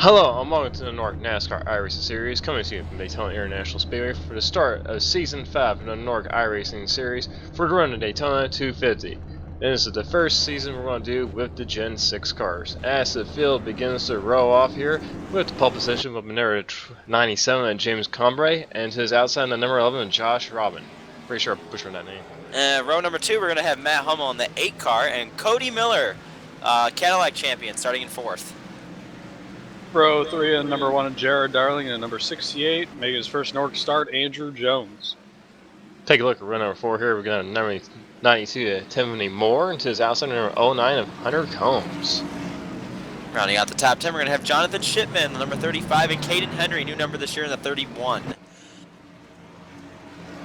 Hello, and welcome to the NORC NASCAR iRacing series, coming to you from Daytona International Speedway for the start of Season 5 of the NORC iRacing series for the run of Daytona 250. And this is the first season we're going to do with the Gen 6 cars, as the field begins to roll off here with the pole position of number 97 and James Combre, and to his outside the number 11 Josh Robin. Pretty sure I butchered that name. Row number 2, we're going to have Matt Hummel in the 8 car, and Cody Miller, Cadillac champion, starting in 4th. Row 3 and number 1 Jared Darling and number 68, making his first NORC start, Andrew Jones. Take a look at row number 4 here. We've got number 92 Tiffany Moore, and to his outside number 09 of Hunter Combs. Rounding out the top 10, we're going to have Jonathan Shipman, the number 35, and Caden Henry, new number this year in the 31.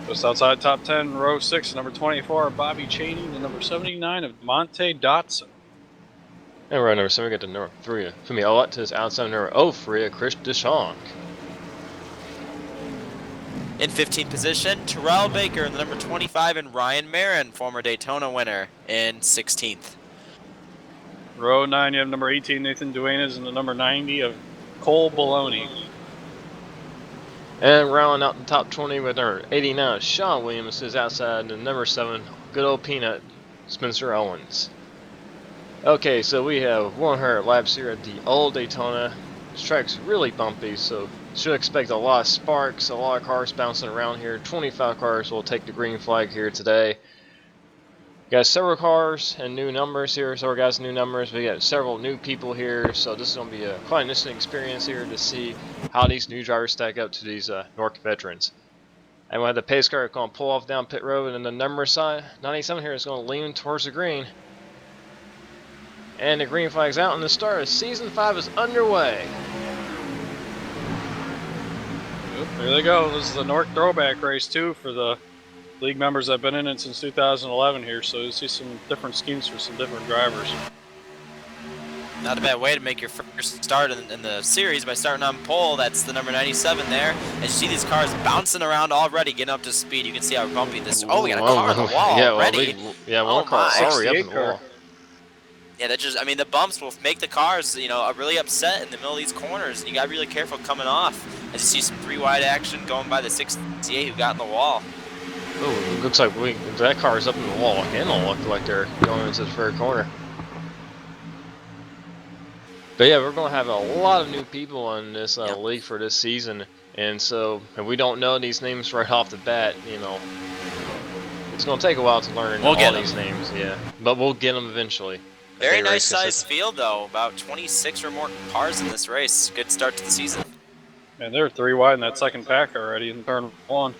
Just outside top 10, row 6, number 24, Bobby Cheney, and number 79 of Monte Dotson. And row number 7, we got the number 3 Fumi Olette, to his outside number 03 of Chris Deschamps. In 15th position, Terrell Baker in the number 25, and Ryan Marin, former Daytona winner, in 16th. Row 9, you have number 18, Nathan Duenas, and the number 90 of Cole Baloney. And rounding out the top 20 with number 89, Sean Williams, to his outside, and number 7, good old Peanut, Spencer Owens. Okay, so we have 100 laps here at the old Daytona. This track's really bumpy, so should expect a lot of sparks, a lot of cars bouncing around here. 25 cars will take the green flag here today. Got several cars and new numbers here, so we got new numbers. We got several new people here, so this is going to be quite an interesting experience here to see how these new drivers stack up to these NORC veterans. And we have the pace car going to pull off down pit road, and the number side 97 here is going to lean towards the green. And the green flag's out, and the start of Season 5 is underway. There they go. This is the NORC throwback race, too, for the league members that have been in it since 2011 here. So you'll see some different schemes for some different drivers. Not a bad way to make your first start in the series by starting on pole. That's the number 97 there. And you see these cars bouncing around already, getting up to speed. You can see how bumpy this. Oh, we got a car on the wall already. One car already up in the wall. Yeah, that just, I mean, the bumps will make the cars, you know, really upset in the middle of these corners. And you got to be really careful coming off. As you see some 3-wide action going by the 68 who got in the wall. Oh, it looks like that car is up in the wall again. It'll look like they're going into the third corner. But yeah, we're going to have a lot of new people in this league for this season. And so, if we don't know these names right off the bat, you know, it's going to take a while to learn all these names. Yeah, but we'll get them eventually. Very nice sized field, though. About 26 or more cars in this race. Good start to the season. And they're 3 wide in that second pack already in turn 1.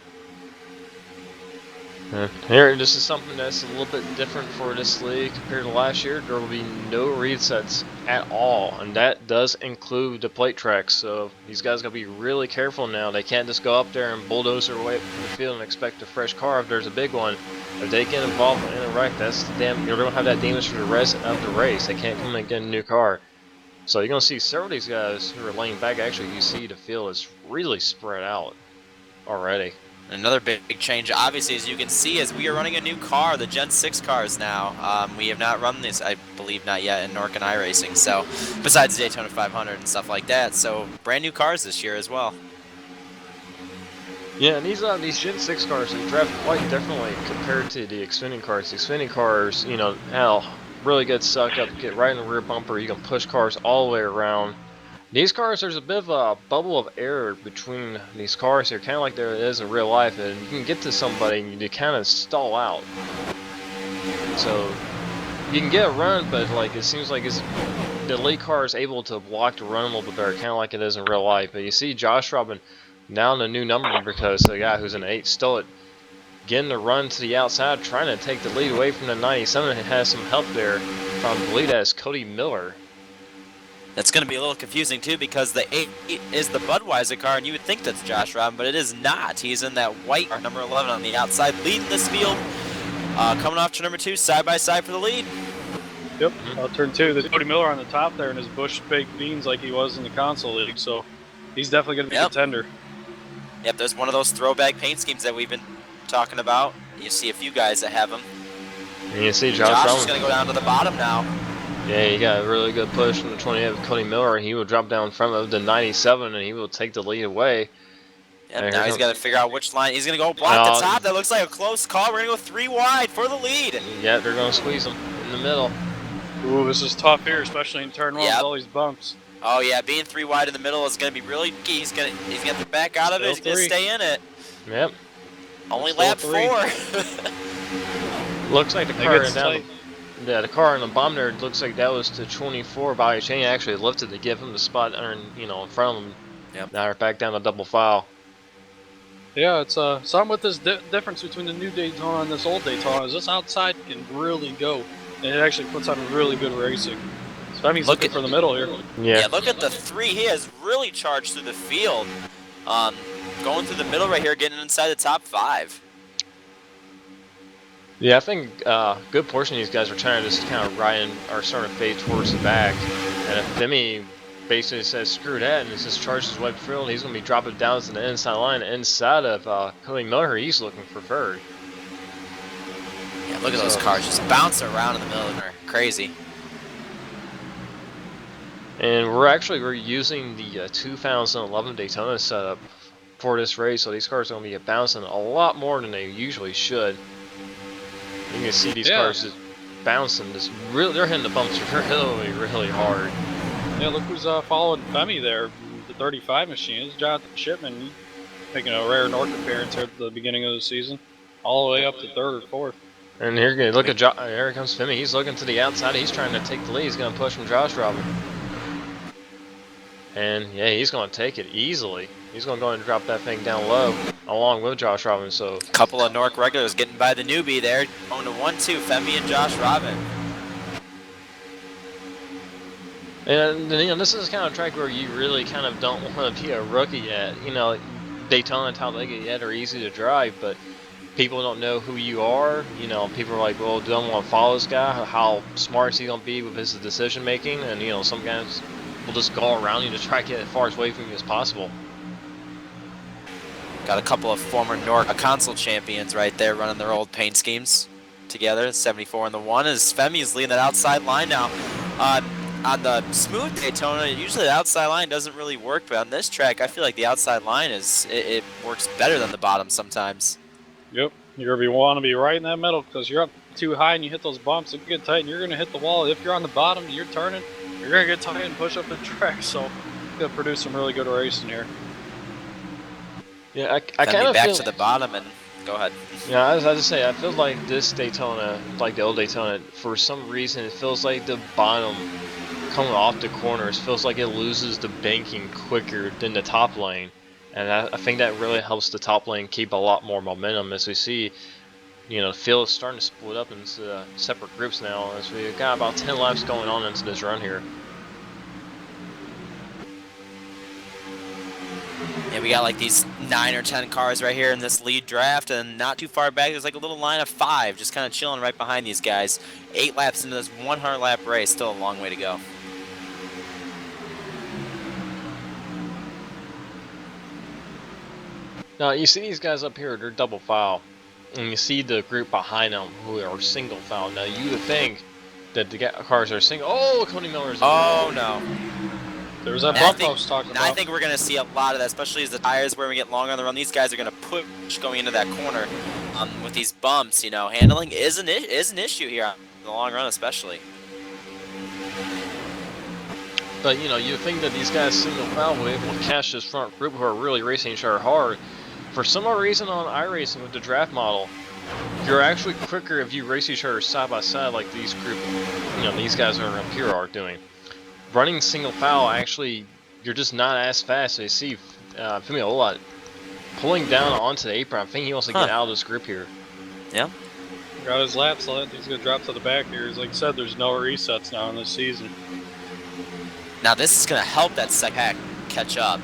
Here, this is something that's a little bit different for this league compared to last year. There will be no resets at all, and that does include the plate tracks. So these guys got to be really careful now. They can't just go up there and bulldoze their way up the field and expect a fresh car if there's a big one. If they get involved in a wreck, that's you're going to have that damage for the rest of the race. They can't come and get a new car. So you're going to see several of these guys who are laying back. Actually, you see the field is really spread out already. Another big change, obviously, as you can see, is we are running a new car, the Gen 6 cars now. We have not run this, I believe, not yet in NORC and iRacing, so besides the Daytona 500 and stuff like that. So brand new cars this year as well. Yeah, and these Gen 6 cars, they draft quite differently compared to the Xfinity cars. The Xfinity cars, you know, really good suck up, get right in the rear bumper. You can push cars all the way around. These cars, there's a bit of a bubble of air between these cars here, kind of like there is in real life, and you can get to somebody and you kind of stall out. So you can get a run, but like it seems like the lead car is able to block the run a little bit better, kind of like it is in real life. But you see Josh Robin now in the new number because the guy who's in 8 stole it, getting the run to the outside, trying to take the lead away from the 97. It has some help there from the lead as Cody Miller. That's going to be a little confusing, too, because the 8 is the Budweiser car, and you would think that's Josh Robin, but it is not. He's in that white car, number 11 on the outside, leading this field. Coming off to number 2, side by side for the lead. Yep, turn 2. There's Cody Miller on the top there in his Busch baked beans like he was in the console league, so he's definitely going to be a contender. Yep, there's one of those throwback paint schemes that we've been talking about. You see a few guys that have them. And you see Josh is going to go down to the bottom now. Yeah, he got a really good push from the 28 of Cody Miller. He will drop down in front of the 97, and he will take the lead away. Yep, And now here he's comes, got to figure out which line. He's going to go block the top. That looks like a close call. We're going to go 3 wide for the lead. yeah, they're going to squeeze him in the middle. Ooh, this is tough here, especially in turn 1 with all these bumps. Oh yeah, being 3 wide in the middle is going to be really key. He's going to back out of it. He's going to stay in it. Yep. Only lap 4. Looks like the car down. Yeah, the car in the bottom there looks like that was the 24 by Shane actually lifted to give him the spot, in front of him. Yep. Now we're back down to double file. Yeah, it's something with this difference between the new Daytona and this old Daytona is this outside can really go, and it actually puts on really good racing. So that means looking for the middle here. Yeah, look at the 3. He has really charged through the field. Going through the middle right here, getting inside the top 5. Yeah, I think a good portion of these guys are trying to just kind of ride in or starting to fade towards the back. And if Demi basically says screw that and just charges his way through, he's going to be dropping down to the inside line inside of Cody Miller. He's looking for third. Yeah, look at those cars just bouncing around in the middle. They're crazy. And we're using the 2011 Daytona setup for this race, so these cars are going to be bouncing a lot more than they usually should. You can see these cars just bouncing. They're hitting the bumps really, really hard. Yeah, look who's following Femi there. The 35 machine is Jonathan Shipman, making a rare NORC appearance here at the beginning of the season, all the way up to 3rd or 4th. And here, look at here comes Femi. He's looking to the outside. He's trying to take the lead. He's going to push from Josh Robin. And yeah, he's going to take it easily. He's going to go and drop that thing down low, along with Josh Robin. So a couple of NORC regulars getting by the newbie there, going to 1-2, Femi and Josh Robin. And this is kind of a track where you really kind of don't want to be a rookie yet. Daytona and Talladega yet are easy to drive, but people don't know who you are. People are like, well, don't want to follow this guy. How smart is he going to be with his decision making? And some guys will just go around you to try to get as far away from you as possible. Got a couple of former NORC console champions right there running their old paint schemes together. 74 in the 1 as Femi's leading that outside line now. On the smooth Daytona, usually the outside line doesn't really work, but on this track, I feel like the outside line it works better than the bottom sometimes. Yep, you're gonna want to be right in that middle because you're up too high and you hit those bumps, it get tight and you're gonna hit the wall. If you're on the bottom and you're turning, you're gonna get tight and push up the track. So, gonna produce some really good racing here. Yeah, I kind of back feel to the bottom and go ahead. Yeah, I was about to say, I feel like this Daytona, like the old Daytona, for some reason it feels like the bottom coming off the corners feels like it loses the banking quicker than the top lane. And I think that really helps the top lane keep a lot more momentum as we see, the field is starting to split up into separate groups now as we've got about 10 laps going on into this run here. Yeah, we got like these 9 or 10 cars right here in this lead draft, and not too far back there's like a little line of 5 just kind of chilling right behind these guys. 8 laps into this 100 lap race, still a long way to go. Now you see these guys up here, they're double file, and you see the group behind them who are single file. Now you would think that the cars are single. Oh, Cody Miller's. Oh no. There's that bump I was talking about. I think we're going to see a lot of that, especially as the tires where we get longer on the run. These guys are going to push going into that corner with these bumps. Handling is an issue here in the long run, especially. But you think that these guys single file will be able to catch this front group who are really racing each other hard. For some odd reason on iRacing with the draft model, you're actually quicker if you race each other side by side like these these guys are up here are doing. Running single file, actually, you're just not as fast. So you see Femi Olat pulling down onto the apron. I think he wants to get out of this group here. Yeah. Got his laps left. He's going to drop to the back here. Like I said, there's no resets now in this season. Now this is going to help that second pack catch up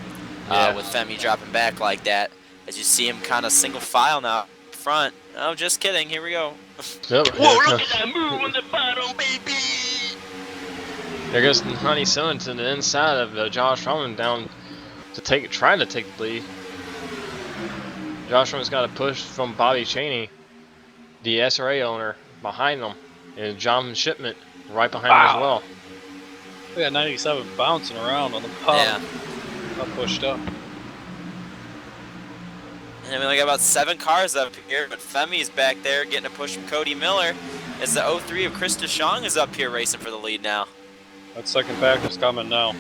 with Femi dropping back like that. As you see him kind of single file now front. Oh, just kidding. Here we go. Yep. Whoa, look at that move on the bottom, baby! There goes 97 to the inside of Josh Roman down to trying to take the lead. Josh Roman's got a push from Bobby Cheney, the SRA owner, behind them, and John Shipment right behind him as well. We got 97 bouncing around on the bottom. Yeah. Not pushed up. And we only got about 7 cars up here, but Femi's back there getting a push from Cody Miller as the 03 of Chris DeShong is up here racing for the lead now. That second pack is coming now.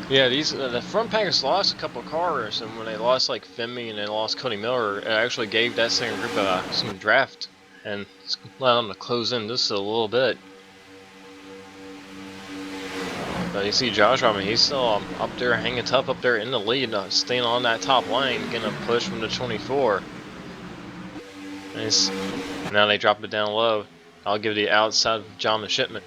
Yeah, these the front packers lost a couple cars, and when they lost like Femi and they lost Cody Miller, it actually gave that second group some draft and allowed them to close in just a little bit. But you see Josh, I mean, he's still up there hanging tough up there in the lead, staying on that top lane, getting a push from the 24. And now they drop it down low. I'll give the outside of John the Shipment.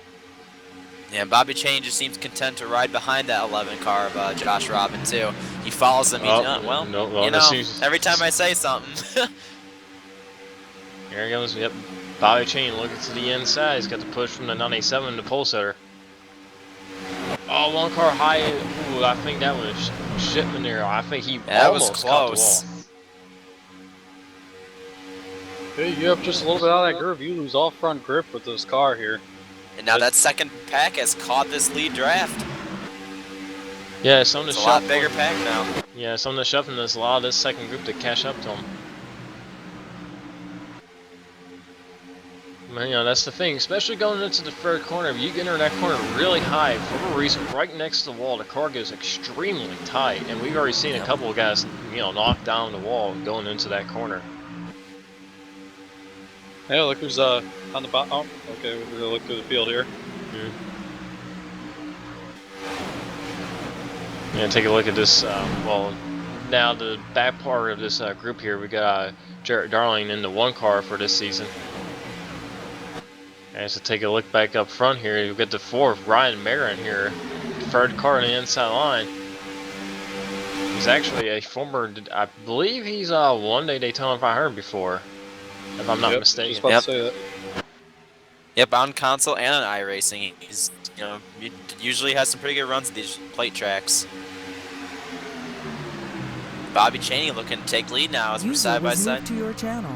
Yeah, Bobby Chain just seems content to ride behind that 11 car of Josh Robin too. He follows him. Well, you know, every time I say something. Here he goes. Yep, Bobby Chain looking to the inside. He's got the push from the 97 to pole setter. Oh, one car high. Ooh, I think that was Shipman there. I think he almost caught the wall. Hey, you have just a little bit out of that groove. You lose all front grip with this car here. And now that second pack has caught this lead draft. Yeah, some of the it's a lot bigger pack now. Yeah, some of the shuffling has allowed this second group to catch up to him. You know, that's the thing, especially going into the third corner. If you get into that corner really high, for whatever reason, right next to the wall, the car goes extremely tight. And we've already seen a couple of guys, you know, knock down the wall going into that corner. Hey, look who's on the bottom. Oh, okay, we're gonna look through the field here. Yeah, take a look at this. Well, now the back part of this group here, we got Jarrett Darling in the 1 car for this season. And so take a look back up front here. You get the 4th, Ryan Marin here, 3rd car on the inside line. He's actually a former, I believe he's won the Daytona 500 before, if I'm not mistaken. Just about to say that. Yep, on console and on iRacing. He's, you know, usually has some pretty good runs at these plate tracks. Bobby Cheney looking to take lead now as we're side by side. To your channel.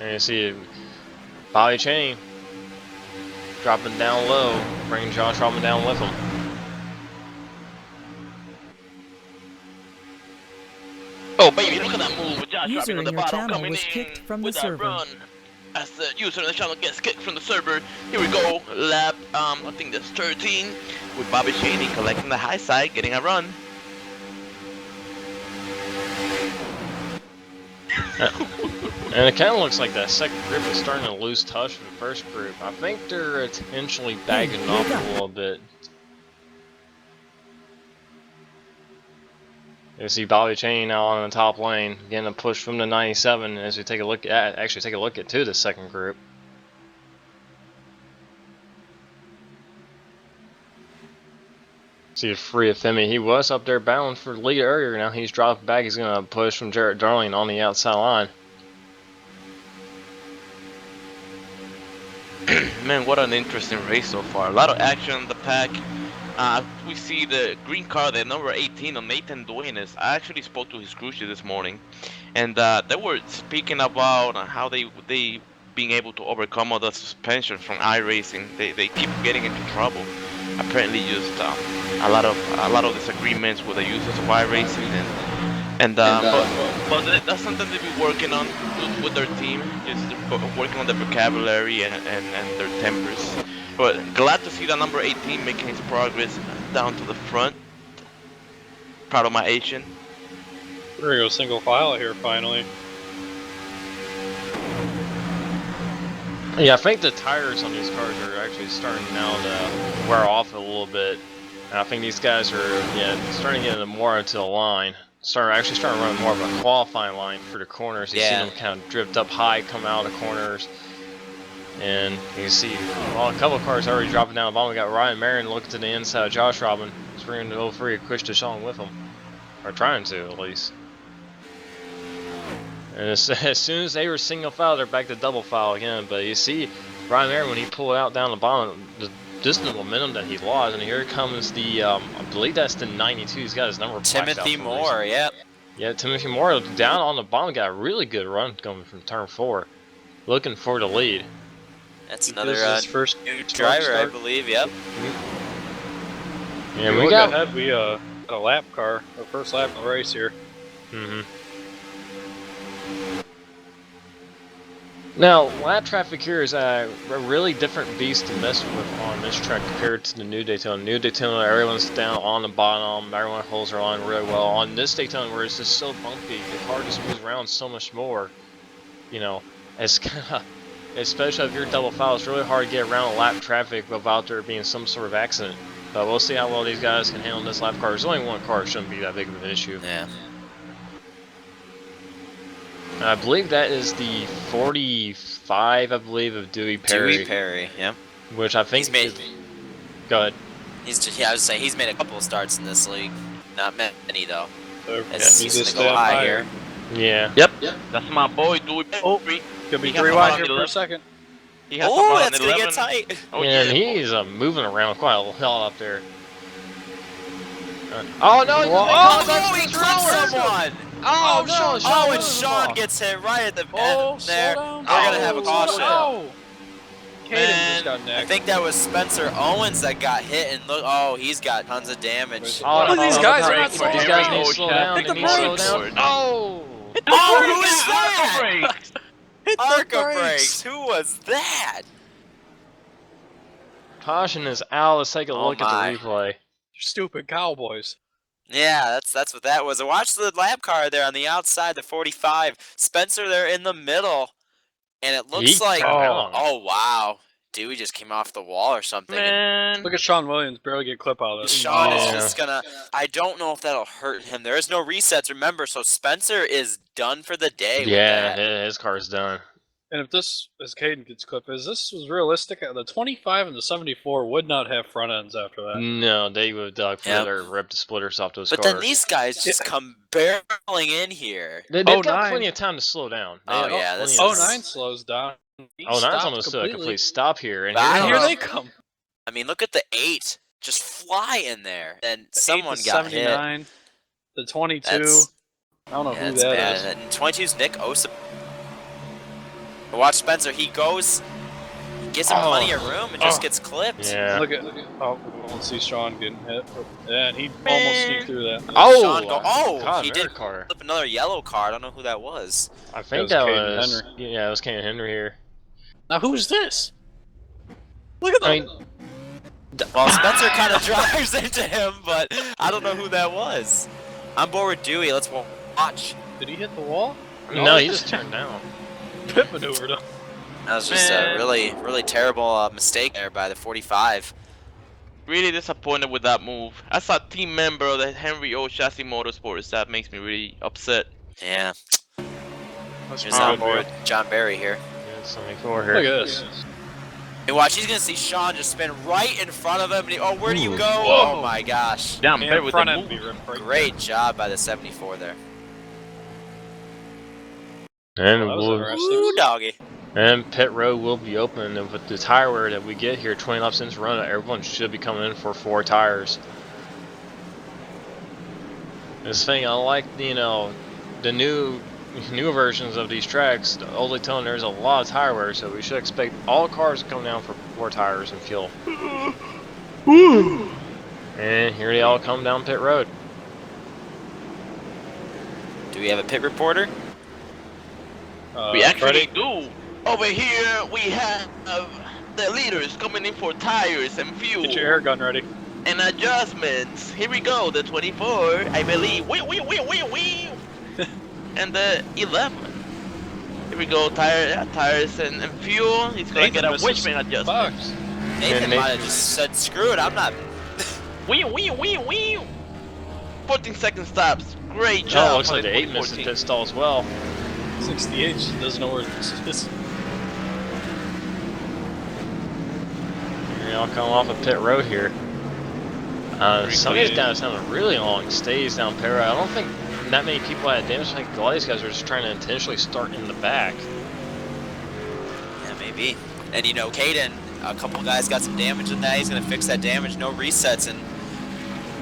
And you see Bobby Cheney dropping down low, bringing Josh Robin down with him. Oh baby, look at that move with Josh User Robin on in the your bottom channel coming was in kicked from the with that server. run. As the user in the channel gets kicked from the server. Here we go, lap, I think that's 13, with Bobby Cheney collecting the high side, getting a run. And it kind of looks like that second group is starting to lose touch with the first group. I think they're intentionally bagging off a little bit. You see Bobby Cheney now on the top lane, getting a push from the 97 as we take a look at, the second group. See Free Femi, he was up there bound for the lead earlier, now he's dropped back, he's going to push from Jarrett Darling on the outside line. Man, what an interesting race so far. A lot of action on the pack. We see the green car, the number 18 of Nathan Duenas. I actually spoke to his crew chief this morning, and they were speaking about how they being able to overcome all the suspension from iRacing. They keep getting into trouble. Apparently, just a lot of disagreements with the users of iRacing, but that's something they've been working on with their team, just working on the vocabulary and their tempers. But glad to see that number 18 making his progress down to the front. Proud of my Asian. We're gonna go single file here finally. Yeah, I think the tires on these cars are actually starting now to wear off a little bit. And I think these guys are starting to get more into the line. Starting to run more of a qualifying line for the corners. You see them kind of drift up high, come out of the corners. And you see a couple of cars already dropping down the bottom. We got Ryan Marin looking to the inside of Josh Robin. He's bringing the 03 of Chris DeShong with him. Or trying to, at least. And as soon as they were single file, they're back to double file again. But you see Ryan Marin, when he pulled out down the bottom, just the momentum that he lost. And here comes the, I believe that's the 92. He's got his number blacked out. Timothy Moore, yep. Yeah, Timothy Moore down on the bottom got a really good run coming from turn 4. Looking for the lead. That's This another is his first new start. driver, I believe. Yep. Yeah, We we look got. ahead. We got a lap car, the first lap of the race here. Now, lap traffic here is a really different beast to mess with on this track compared to the new Daytona. New Daytona, everyone's down on the bottom, everyone holds their line really well. On this Daytona, where it's just so bumpy, the car just moves around so much more. You know, it's kind of, especially if you're double foul, it's really hard to get around lap traffic without there being some sort of accident. But we'll see how well these guys can handle this lap car. There's only one car, it shouldn't be that big of an issue. Yeah. I believe that is the 45, I believe, of Dewey Perry. Dewey Perry, yeah. Which I think He's made. is, go ahead. He's just, yeah, I was saying he's made a couple of starts in this league. Not many though. He's He's just gonna go high higher. here. Yeah. Yep. That's my boy, Dewey. Oh, could be He got rewind some here on for a second. He has Oh, some that's gonna get tight. Oh, And he's moving around quite a lot up there. Oh no! Oh, he clipped someone! Oh no! Oh, and Sean gets hit right at the end there. We're gonna have a caution. Oh, Caden just got I necked. think that was Spencer Owens that got hit, and look, oh, he's got tons of damage. Oh, Look, these guys are not these slowing guys down. need to slow down. Hit the They need to slow brakes. down. Oh! Oh, who is that? Hit the Arca brakes. brakes. Who was that? Caution is out. Let's take a Oh look my. at the replay. You stupid cowboys. Yeah, that's what that was. Watch the lap car there on the outside, the 45. Spencer there in the middle, and it looks He like, turned around. oh wow, Dewey just came off the wall or something. Man. Look at Sean Williams barely get clip out of this. Sean is Yeah. just gonna. I don't know if that'll hurt him. There is no resets, remember. So Spencer is done for the day. Yeah, with that. his car's done. And if this, as Caden gets clip, is this was realistic, the 25 and the 74 would not have front ends after that. No, they would Yep. further rip the splitters off those But cars. then these guys just come barreling in here. They've Oh, got 09. plenty of time to slow down. Oh, They got yeah, this plenty of is- time. 09 slows down. He 09's stops almost to a completely. complete stop here. And But And I here don't they know. come. I mean, look at the 8 just fly in there. Then The someone 8 to got hit. 79, the 22. That's- I don't know Yeah, who that's that bad. is. And 22's Nick Osa. Watch Spencer. He goes, gets him Oh. plenty of room, and just Oh. gets clipped. Yeah. Look at. Oh, we won't see Sean getting hit. Yeah, and he almost sneaked through that. Oh! Sean oh, God, he another did car. flip another yellow car. I don't know who that was. I think was that Caden was. Henry. Yeah, it was Caden Henry here. Now who's this? Look at I that. mean, Well, Spencer kind of drives into him, but I don't know who that was. I'm bored with Dewey. Let's watch. Did he hit the wall? no, he just turned down. Pit maneuvered him. That was just a Man. really terrible mistake there by the 45. Really disappointed with that move. As a team member of the Henry O Chassis Motorsports, that makes me really upset. Yeah, That's he's pretty on good, board man. with John Barry here. Yeah, 74 here. Look at this. And watch, he's gonna see Sean just spin right in front of him. And oh, where do you Ooh. go? Whoa. Oh my gosh! Damn, And better with the front end move. be ripped right Great job by the 74 there. And That was we'll, interesting. Ooh, doggy. and pit road will be open, and with the tire wear that we get here, 20 laps into run, everyone should be coming in for 4 tires. This thing, unlike the new versions of these tracks, the old Daytona, there's a lot of tire wear, so we should expect all cars to come down for 4 tires and fuel. And here they all come down pit road. Do we have a pit reporter? We actually Freddie? do. Over here, we have the leaders coming in for tires and fuel Get your air gun ready. and adjustments. Here we go, the 24, I believe. Wee. And the 11. Here we go, tires and fuel. He's gonna get a Nathan misses Wishman adjustment. Bugs. Nathan Nathan- might have just said, "Screw it, I'm not." Wee. 14-second stops. Great Oh, job. looks for like the 8 missed the 2014. pit stall as well. 68 doesn't know where this is. Here they all come off of pit road here. Some of these guys have a really long stays down pit road. I don't think that many people had damage. I think a lot of these guys are just trying to intentionally start in the back. Yeah, maybe. And you know, Caden, a couple guys got some damage in that. He's gonna fix that damage. No resets, and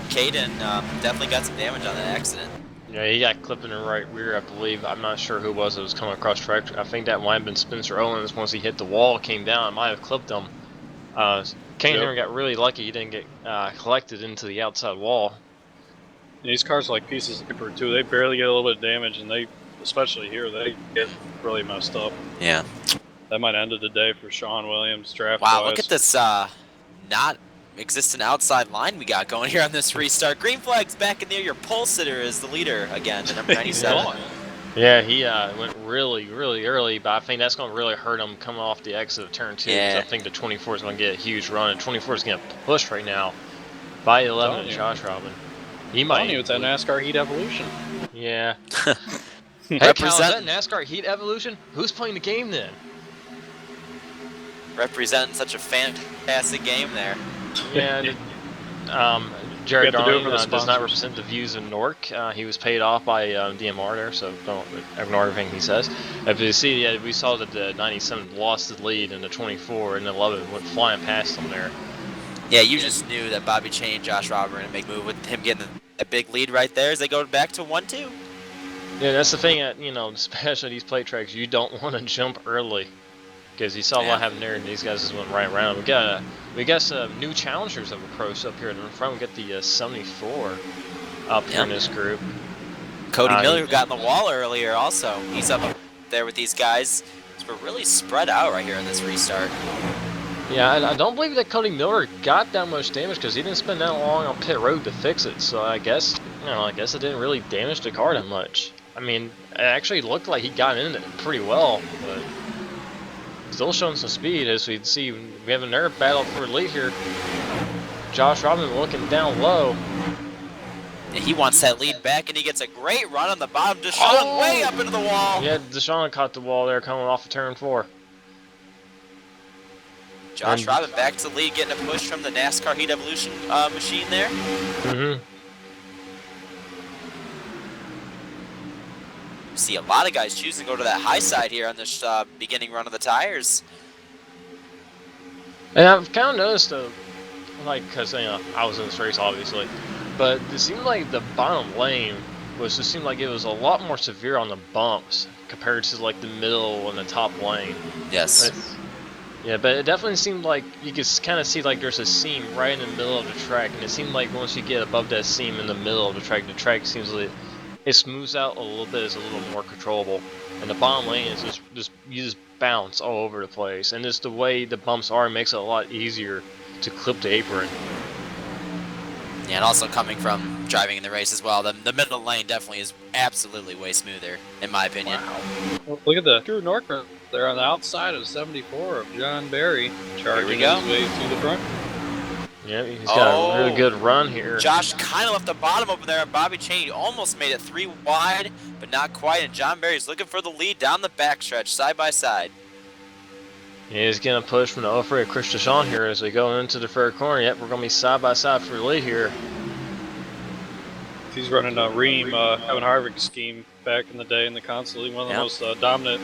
Caden definitely got some damage on that accident. Yeah, he got clipped in the right rear, I believe. I'm not sure who it was that was coming across track. I think that might have been Spencer Owens. Once he hit the wall, came down, it might have clipped him. Kane Yep. Henry got really lucky. He didn't get collected into the outside wall. And these cars are like pieces of paper too. They barely get a little bit of damage, and they, especially here, they get really messed up. Yeah. That might have ended the day for Sean Williams draft. Wow, look at this not existent outside line we got going here on this restart. Green flag's back in there. Your pole sitter is the leader again, the number 97. Yeah, he went really early, but I think that's going to really hurt him coming off the exit of turn 2. Yeah. I think the 24 is going to get a huge run, and 24 is going to push right now by 11 and Josh Robin. He might. It's that NASCAR Heat Evolution. Yeah. Hey, Kyle, is that Represent, NASCAR Heat Evolution? Who's playing the game then? representing such a fantastic game there. Yeah. Jared We have to do it Darling for the does not sponsors. represent the views of NORC. He was paid off by DMR there, so don't ignore everything he says. If you see, yeah, we saw that the 97 lost the lead, and the 24 and the 11 went flying past them there. Yeah, you just knew that Bobby Chain and Josh Robert were going to make a move with him getting a big lead right there as they go back to 1-2. Yeah, that's the thing, especially these plate tracks, you don't want to jump early. Because you saw what happened there, and these guys just went right around. We got some new challengers of approach up here in the front. We got the 74 up here in this group. Cody Miller got in the wall earlier also. He's up there with these guys. So we're really spread out right here in this restart. Yeah, I don't believe that Cody Miller got that much damage because he didn't spend that long on pit road to fix it. So I guess it didn't really damage the car that much. I mean, it actually looked like he got in it pretty well, but still showing some speed. As we see, we have another battle for the lead here. Josh Robin looking down low. And he wants that lead back, and he gets a great run on the bottom. Deshaun way up into the wall. Yeah, Deshaun caught the wall there coming off of turn 4. Josh Robin back to the lead, getting a push from the NASCAR Heat Evolution machine there. Mm-hmm. See a lot of guys choosing to go to that high side here on this beginning run of the tires. And I've kind of noticed, though, because I was in this race, obviously, but it seemed like the bottom lane just seemed like it was a lot more severe on the bumps compared to like the middle and the top lane. Yes. But it definitely seemed like you could kind of see like there's a seam right in the middle of the track, and it seemed like once you get above that seam in the middle of the track seems like it smooths out a little bit, it's a little more controllable. And the bottom lane is you just bounce all over the place, and just the way the bumps are makes it a lot easier to clip the apron. Yeah, and also coming from driving in the race as well, the middle lane definitely is absolutely way smoother, in my opinion. Wow. Well, look at the Drew Nork there on the outside of 74 of John Barry, charging go. his way to the front. Yeah, he's got a really good run here. Josh kind of left the bottom open there. Bobby Chain almost made it 3 wide, but not quite. And John Barry's looking for the lead down the backstretch, side by side. Yeah, he's getting a push from the 03 of Chris Deshawn here as we go into the third corner. Yep, we're going to be side by side for the lead here. He's running a Ream Kevin Harvick scheme back in the day in the console league, one of the most dominant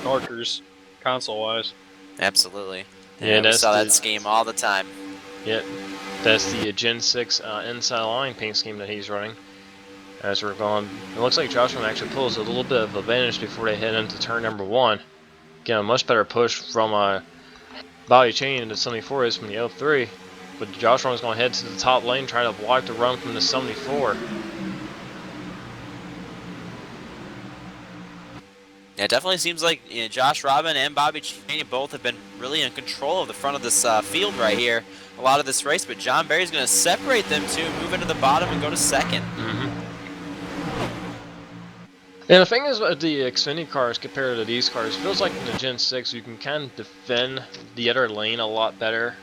Norkers console-wise. Absolutely. Yeah, we saw that scheme all the time. Yep, that's the Gen 6 inside line paint scheme that he's running. As we're going, it looks like Joshua actually pulls a little bit of advantage before they head into turn number 1. Getting a much better push from Bobby Chain into 74 is from the 03. But Joshua is going to head to the top lane, try to block the run from the 74. Yeah, it definitely seems like Josh Robin and Bobby Chain both have been really in control of the front of this field right here a lot of this race, but John Barry's going to separate them two, move into the bottom, and go to second. And the thing is with the Xfinity cars compared to these cars, it feels like in the Gen 6 you can kind of defend the other lane a lot better.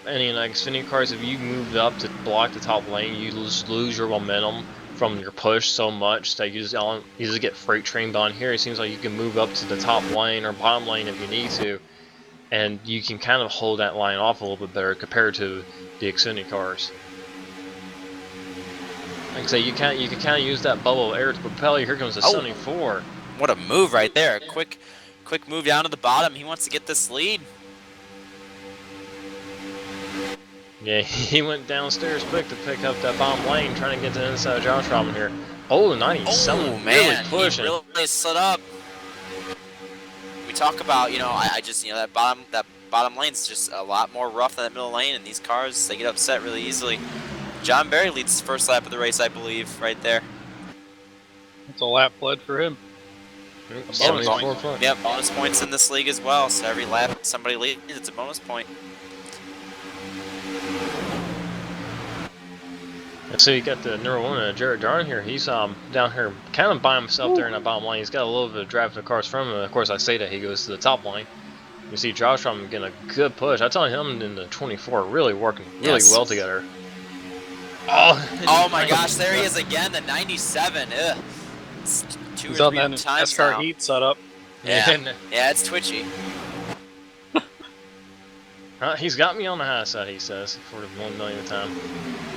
And in Xfinity cars, if you move up to block the top lane, you just lose your momentum from your push so much that you just get freight trained on here. It seems like you can move up to the top lane or bottom lane if you need to, and you can kind of hold that line off a little bit better compared to the Xfinity cars. Like I say, you can kind of use that bubble of air to propel you. Here comes the 74. What a move right there! A quick move down to the bottom. He wants to get this lead. Yeah, he went downstairs quick to pick up that bottom lane, trying to get to the inside of Josh Robin here. Oh, 97, Oh really man, pushing. he really slid up. We talk about, you know, I just, you know, that bottom lane's just a lot more rough than that middle lane, and these cars, they get upset really easily. John Barry leads the first lap of the race, I believe, right there. It's a lap pled for him. Yep, A 74 bonus point. Yep, bonus points in this league as well. So every lap somebody leads, it's a bonus point. And so you got the number 1, Jared Darn here. He's down here kind of by himself there in that bottom lane. He's got a little bit of drive to the cars from him. Of course, I say that he goes to the top lane. You see Josh Robin getting a good push. I tell him in the 24 really working really well together. Oh my gosh, there he is again, the 97. Ugh. It's two He's or on three that times NASCAR now. heat setup. Yeah, yeah, it's twitchy. He's got me on the high side, he says, for the 1 millionth time.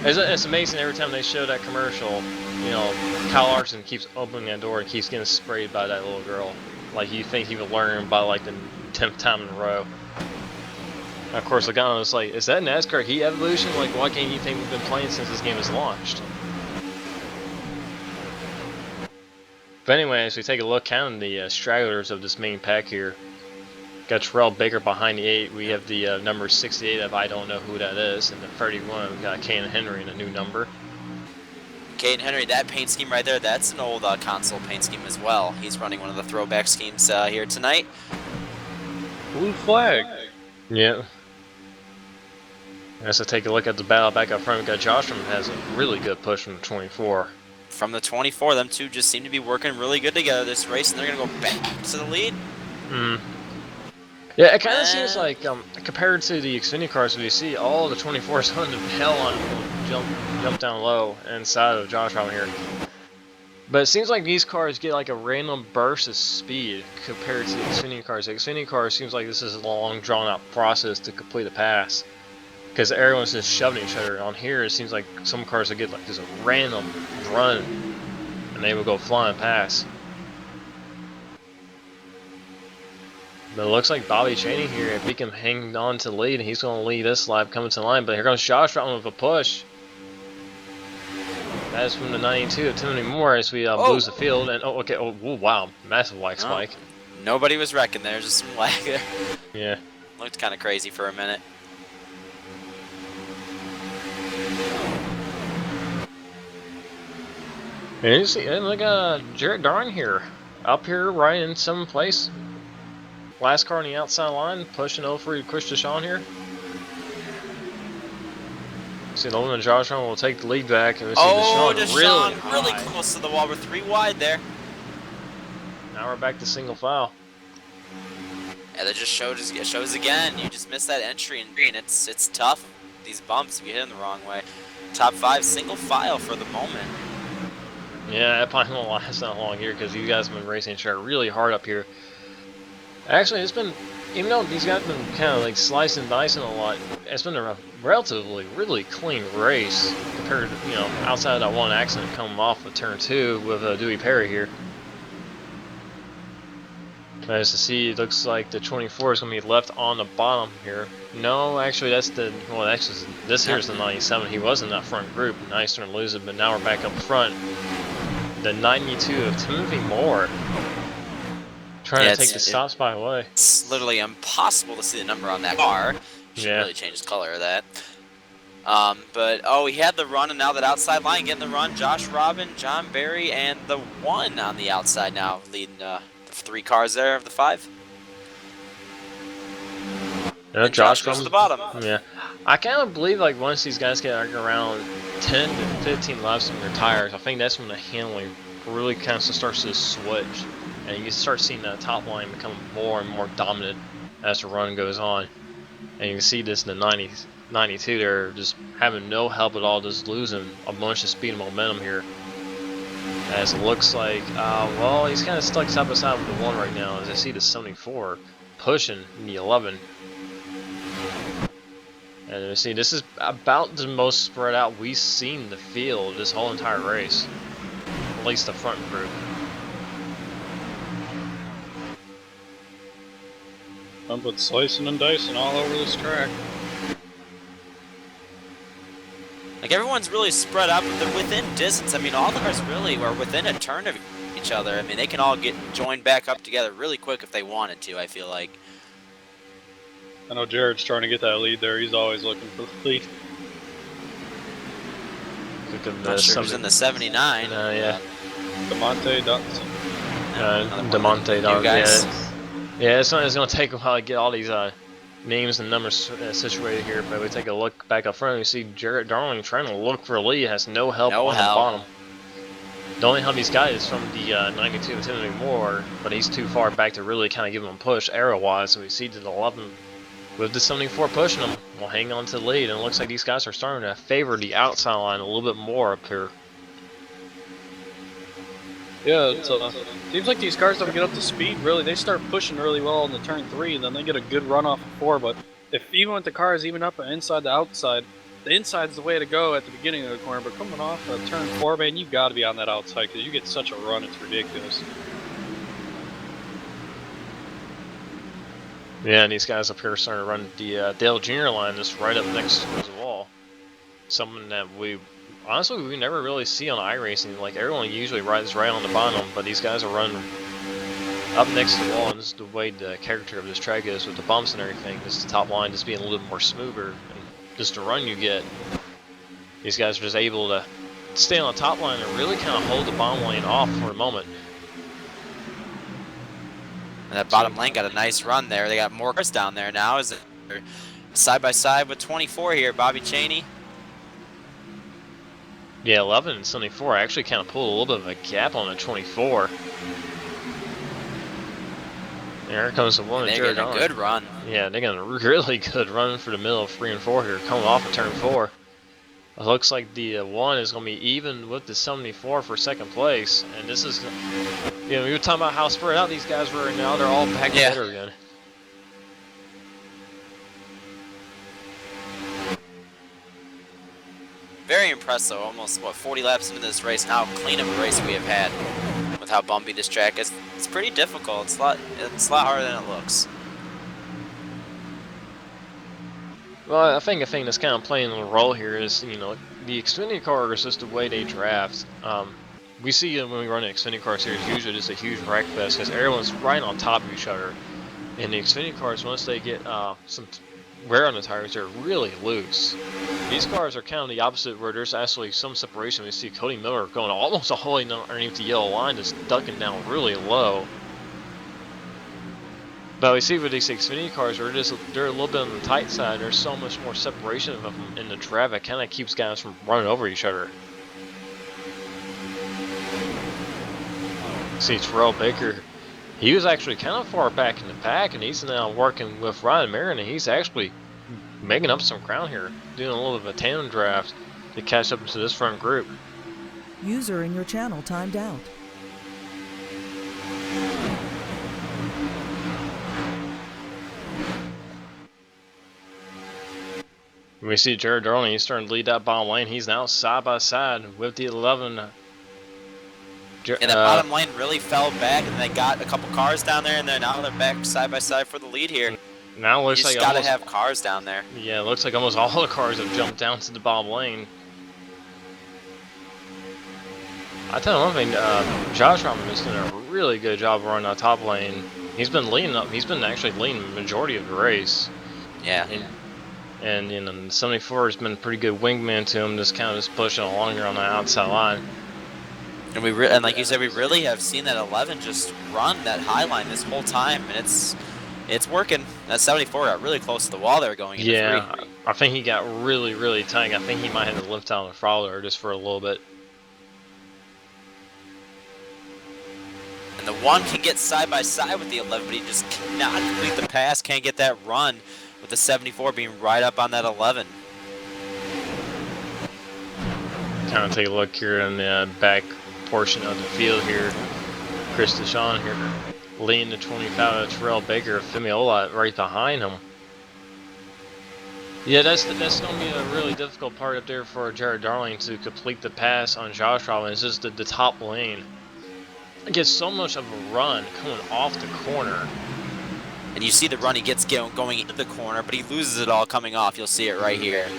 It's amazing every time they show that commercial, you know, Kyle Larson keeps opening that door and keeps getting sprayed by that little girl. Like, you think he would learn by, like, the 10th time in a row. And of course, the guy was like, is that NASCAR Heat Evolution? Like, why can't you think we've been playing since this game was launched? But anyway, as we take a look, counting the stragglers of this main pack here, got Terrell Baker behind the 8. We have the number 68 of I don't know who that is, and the 31 we got Caden Henry in a new number. Caden Henry, that paint scheme right there, that's an old console paint scheme as well. He's running one of the throwback schemes here tonight. Blue flag. Yeah. As I take a look at the battle back up front, we got Joshua has a really good push from the 24. From the 24, them two just seem to be working really good together this race, and they're going to go back to the lead. Yeah, it kind of seems like, compared to the Xfinity cars we see, all the 24s on the hell on jump down low inside of Josh Robin here. But it seems like these cars get like a random burst of speed compared to the Xfinity cars. The Xfinity cars seems like this is a long, drawn-out process to complete a pass. Because everyone's just shoving each other. On here, it seems like some cars will get like just a random run, and they will go flying past. But it looks like Bobby Chaney here, if he can hang on to the lead, he's going to lead this lap coming to the line. But here comes Josh Robin with a push. That is from the 92 of Timothy Moore as we lose the field. And wow, massive white spike. Nobody was wrecking there, just some lag there. Yeah. Looked kind of crazy for a minute. And you see, and look at Jarrett Darn here, up here right in 7th place. Last car on the outside line, pushing over Chris Deshawn here. See, the one Josh will take the lead back, and we see Deshawn really close to the wall. We're 3 wide there. Now we're back to single file. Yeah, that just shows again. You just missed that entry, and it's tough. These bumps, if you hit them the wrong way. Top 5 single file for the moment. Yeah, that probably won't last that long here because these guys have been racing really hard up here. Actually, it's been, even though these guys have been kind of like slicing and dicing a lot, it's been a relatively really clean race compared to, you know, outside of that one accident coming off of turn 2 with Dewey Perry here. As to see, it looks like the 24 is going to be left on the bottom here. No, actually, that's the, well, actually, this here's the 97. He was in that front group. Now he's starting to lose it, but now we're back up front. The 92 of Timothy Moore trying to take the stop spot away. It's literally impossible to see the number on that car. Should really change the color of that. But he had the run, and now that outside line getting the run. Josh Robin, John Barry, and the 1 on the outside now leading the 3 cars there of the 5. Yeah, Josh goes to the bottom. Yeah, I kind of believe like once these guys get like, around 10 to 15 laps on their tires, I think that's when the handling really kind of starts to switch, and you start seeing that top line become more and more dominant as the run goes on. And you can see this in the 92, they're just having no help at all, just losing a bunch of speed and momentum here. As it looks like, well, he's kind of stuck side by side with the 1 right now, as I see the 74 pushing the 11. And you see, this is about the most spread out we've seen the field this whole entire race. At least the front group. I'm but slicing and dicing all over this track. Like, everyone's really spread out, but they're within distance. I mean, all the cars really are within a turn of each other. I mean, they can all get joined back up together really quick if they wanted to, I feel like. I know Jared's trying to get that lead there. He's always looking for the lead. Not sure who's in the 79. Yeah. DeMonte Dotson. DeMonte Dotson. guys. Yeah, it's going to take a while to get all these names and numbers situated here, but we take a look back up front and we see Jared Darling trying to look for a lead, has no help on the bottom. The only help he's got is from the 92 Intimidating More, but he's too far back to really kind of give him a push arrow-wise, so we see the 11 with the 74 pushing him. We'll hang on to the lead, and it looks like these guys are starting to favor the outside line a little bit more up here. Yeah, it's, seems like these cars don't get up to speed, really. They start pushing really well on the turn 3, and then they get a good run off of 4, but even with the cars even up inside the outside, the inside's the way to go at the beginning of the corner, but coming off turn 4, man, you've got to be on that outside, because you get such a run, it's ridiculous. Yeah, and these guys up here are starting to run the Dale Jr. line just right up next to the wall. Something that honestly, we never really see on iRacing. Like, everyone usually rides right on the bottom, but these guys are running up next to the wall, and this is the way the character of this track is with the bumps and everything. This is the top line just being a little bit more smoother, and just the run you get. These guys are just able to stay on the top line and really kind of hold the bottom lane off for a moment. And that bottom lane got a nice run there. They got more cars down there now. Is it side by side with 24 here, Bobby Cheney? Yeah, 11 and 74 actually kind of pulled a little bit of a gap on the 24. There comes the one. They're getting a good run. Yeah, they're getting a really good run for the middle of 3 and 4 here, coming off of turn 4. It looks like the 1 is going to be even with the 74 for second place, and this is, you know, we were talking about how spread out these guys were, and now they're all back together again. Very impressed though, almost, what, 40 laps into this race, and how clean of a race we have had with how bumpy this track is. It's pretty difficult. It's a lot harder than it looks. Well, I think a thing that's kind of playing a role here is, you know, the Xfinity cars, just the way they draft. We see when we run an Xfinity car series, usually it's a huge wreck fest because everyone's right on top of each other. And the Xfinity cars, once they get some wear on the tires, they're really loose. These cars are kind of the opposite, where there's actually some separation. We see Cody Miller going almost all the way underneath the yellow line, just ducking down really low. But we see with these Xfinity cars, they're a little bit on the tight side. There's so much more separation of them in the drive. It kind of keeps guys from running over each other. See Terrell Baker. He was actually kind of far back in the pack, and he's now working with Ryan Marin, and he's actually making up some ground here, doing a little bit of a tandem draft to catch up to this front group. User in your channel timed out. We see Jared Darling, he's starting to lead that bottom lane. He's now side by side with the 11. And the bottom lane really fell back, and they got a couple cars down there, and then now they're back side by side for the lead here. Now it looks like you just gotta have cars down there. Yeah, it looks like almost all the cars have jumped down to the bottom lane. I tell you one thing, Josh Rahman has done a really good job running that top lane. He's been leading up. He's been actually leading the majority of the race. Yeah. And you know, 74 has been a pretty good wingman to him, just kind of just pushing along here on the outside line. And and like you said, we really have seen that 11 just run that high line this whole time, and it's working. That 74 got really close to the wall there going into 3. I think he got really, really tight. I think he might have to lift out the throttle there just for a little bit. And the 1 can get side by side with the 11, but he just cannot complete the pass, can't get that run with the 74 being right up on that 11. Kind of take a look here in the back portion of the field here. Chris Deshawn here leading the 25 of Terrell Baker, Femiola right behind him. Yeah, that's going to be a really difficult part up there for Jared Darling to complete the pass on Josh Robbins. It's just the top lane. It gets so much of a run coming off the corner. And you see the run he gets going into the corner, but he loses it all coming off. You'll see it right here.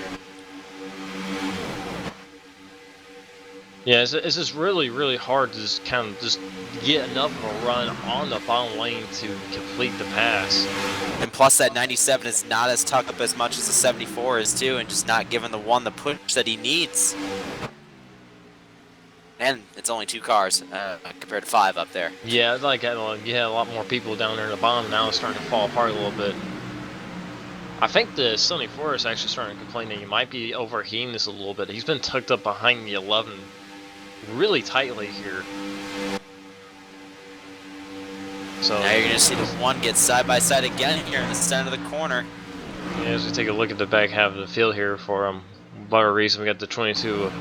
Yeah, it's just really, really hard to just kind of just get enough of a run on the bottom lane to complete the pass. And plus that 97 is not as tucked up as much as the 74 is too, and just not giving the one the push that he needs. And it's only 2 cars compared to 5 up there. Yeah, like you had a lot more people down there in the bottom. Now it's starting to fall apart a little bit. I think the 74 is actually starting to complain that he might be overheating this a little bit. He's been tucked up behind the 11 really tightly here. So now you're going to see the one get side by side again here in the center of the corner. Yeah, as we take a look at the back half of the field here for whatever reason, we got the 22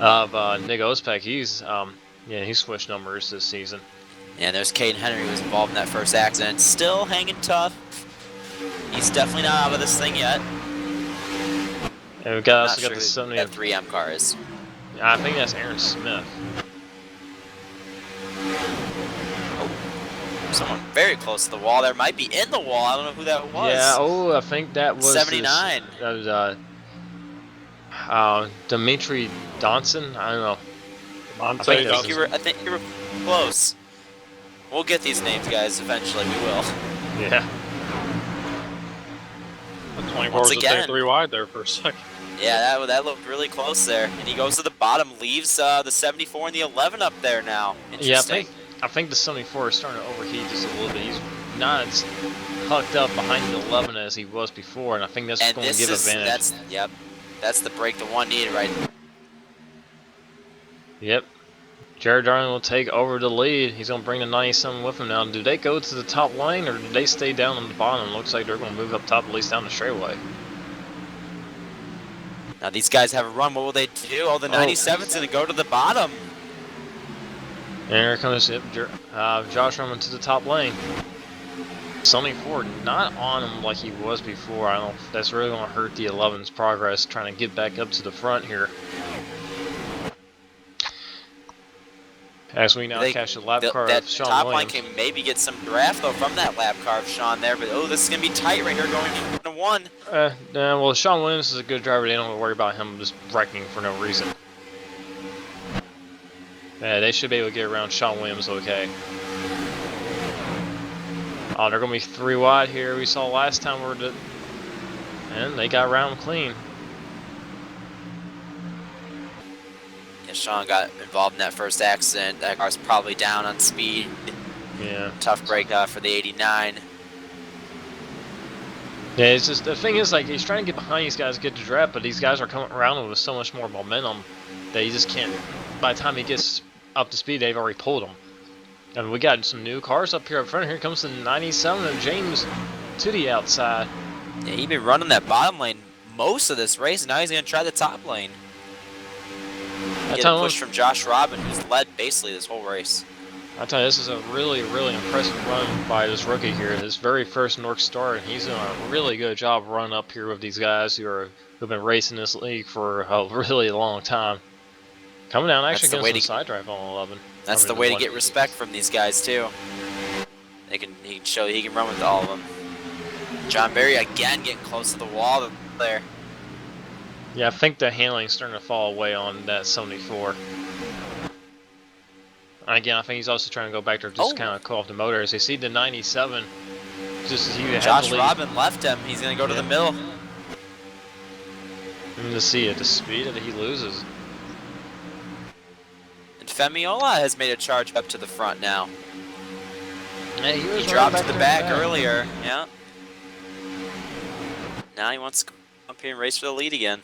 of Nick Ospek. He's yeah, he switched numbers this season. And there's Caden Henry, who was involved in that first accident, still hanging tough. He's definitely not out of this thing yet. And we got Not also got the 70. that 3M car is. I think that's Aaron Smith. Someone very close to the wall there. Might be in the wall. I don't know who that was. Yeah. Oh, I think that was 79. That was Dimitri Donson. I don't know. I think you were close. We'll get these names, guys. Eventually, we will. Yeah. The 24 was just 3 wide there for a second. Yeah, that looked really close there. And he goes to the bottom, leaves the 74 and the 11 up there now. Interesting. Yeah, I think the 74 is starting to overheat just a little bit. He's not as hucked up behind the 11 as he was before, and I think that's going to give advantage. That's the break the one needed right. Yep. Jared Darling will take over the lead. He's going to bring the 97 with him now. Do they go to the top lane, or do they stay down on the bottom? Looks like they're going to move up top, at least down the straightaway. Now these guys have a run. What will they do? Oh, the 97's going to go to the bottom. And here comes Josh Roman to the top lane. 74 not on him like he was before. I don't know if that's really going to hurt the 11's progress trying to get back up to the front here. As we now catch the lap car of Sean top Williams. line can maybe get some draft though from that lap car of Sean there, but oh, this is going to be tight right here going into 1. Well, Sean Williams is a good driver. They don't have to worry about him just wrecking for no reason. Yeah, they should be able to get around Sean Williams okay. Oh, they're going to be 3 wide here. We saw last time and they got around clean. Yeah, Sean got involved in that first accident. That car's probably down on speed. Yeah. Tough break for the 89. Yeah, it's just the thing is, like, he's trying to get behind these guys to get the draft, but these guys are coming around with so much more momentum that he just can't. By the time he gets up to speed, they've already pulled him. And we got some new cars up here up front. Here comes the 97 of James to the outside. Yeah, he's been running that bottom lane most of this race, and now he's going to try the top lane. Get a push from Josh Robin, who's led basically this whole race. I tell you, this is a really, really impressive run by this rookie here. His very first NORC start, and he's doing a really good job running up here with these guys who've been racing this league for a really long time. Coming down, actually getting some side drive on 11. That's the way to get respect from these guys too. He can show he can run with all of them. John Berry again getting close to the wall there. Yeah, I think the handling's starting to fall away on that 74. And again, I think he's also trying to go back to just kind of cool off the motor. As they see the 97, just as he had Josh Robin left him. He's going to go to the middle. And to see at the speed that he loses. And Femiola has made a charge up to the front now. Yeah, he dropped to the back earlier. Yeah. Now he wants to come up here and race for the lead again.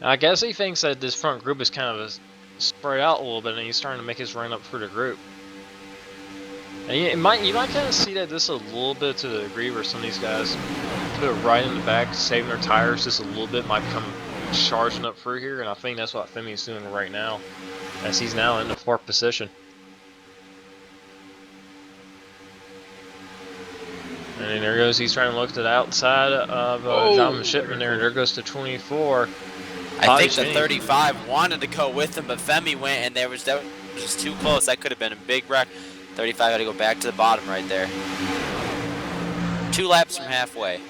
I guess he thinks that this front group is kind of spread out a little bit, and he's starting to make his run up for the group. And you might kind of see that this a little bit to the degree where some of these guys put it right in the back, saving their tires just a little bit, might come charging up through here, and I think that's what Femi's doing right now, as he's now in the 4th position. And then there goes, he's trying to look to the outside of John Shipman there, and there goes to 24. I think the 35 wanted to go with him, but Femi went, and that was just too close. That could have been a big wreck. 35 had to go back to the bottom right there. 2 laps from halfway.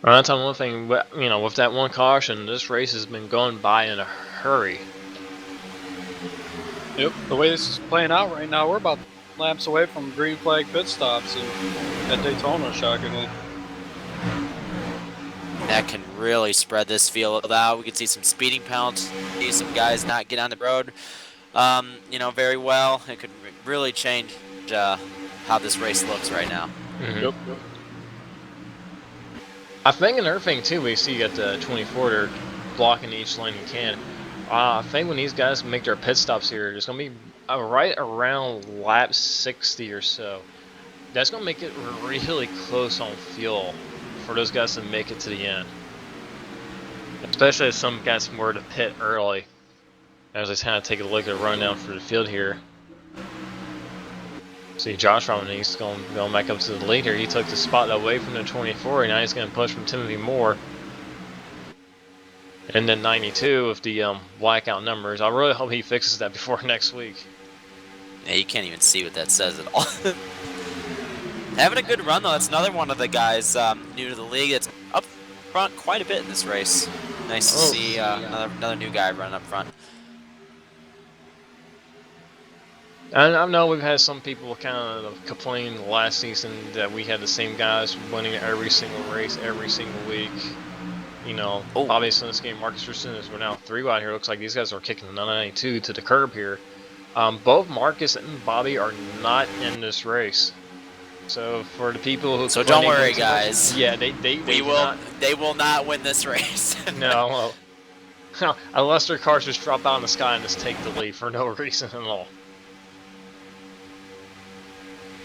Well, that's one thing. You know, with that one caution, this race has been going by in a hurry. Yep. The way this is playing out right now, we're about laps away from green flag pit stops at Daytona, shockingly. That can really spread this field out. We could see some speeding penalties, some guys not get on the road, you know, very well. It could really change how this race looks right now. Yep. I think another thing too, we see at the 24, they're blocking each lane you can. I think when these guys make their pit stops here, it's gonna be right around lap 60 or so. That's gonna make it really close on fuel for those guys to make it to the end. Especially if some guys were to pit early. As I kind of take a look at the rundown for the field here. See, Josh Roman, he's going back up to the lead here. He took the spot away from the 24, and now he's going to push from Timothy Moore. And then 92 with the blackout numbers. I really hope he fixes that before next week. Yeah, you can't even see what that says at all. Having a good run, though. That's another one of the guys new to the league that's up front quite a bit in this race. Nice to see another new guy running up front. And I know we've had some people kind of complain last season that we had the same guys winning every single race every single week. You know, Bobby Sinsky and Marcus Rusinas were now 3 wide here. Looks like these guys are kicking the 992 to the curb here. Both Marcus and Bobby are not in this race. So for the people who don't worry, guys. Yeah, they will not win this race. No, well, unless their cars just drop out in the sky and just take the lead for no reason at all.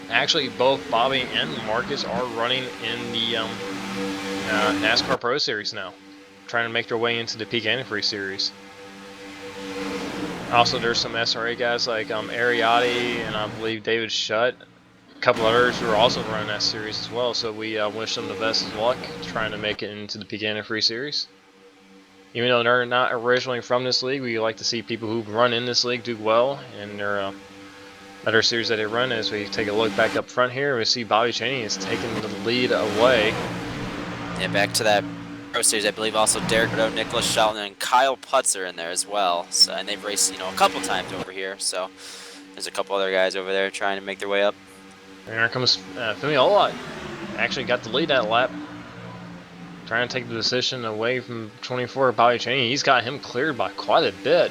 Actually, both Bobby and Marcus are running in the NASCAR Pro Series now, trying to make their way into the Peak Antifreeze Series. Also, there's some SRA guys like Ariotti and I believe David Shutt, a couple others who are also running that series as well. So we wish them the best of luck trying to make it into the Peak Antifreeze Series. Even though they're not originally from this league, we like to see people who run in this league do well in their other series that they run. As we take a look back up front here, we see Bobby Cheney is taking the lead away. Yeah, back to that Pro Series, I believe also Derek Rowe, Nicholas Shelton, and Kyle Putz are in there as well. So, and they've raced, you know, a couple times over here. So there's a couple other guys over there trying to make their way up. And here comes Femi Olot. Actually got the lead that lap. Trying to take the position away from 24 Bobby Cheney. He's got him cleared by quite a bit.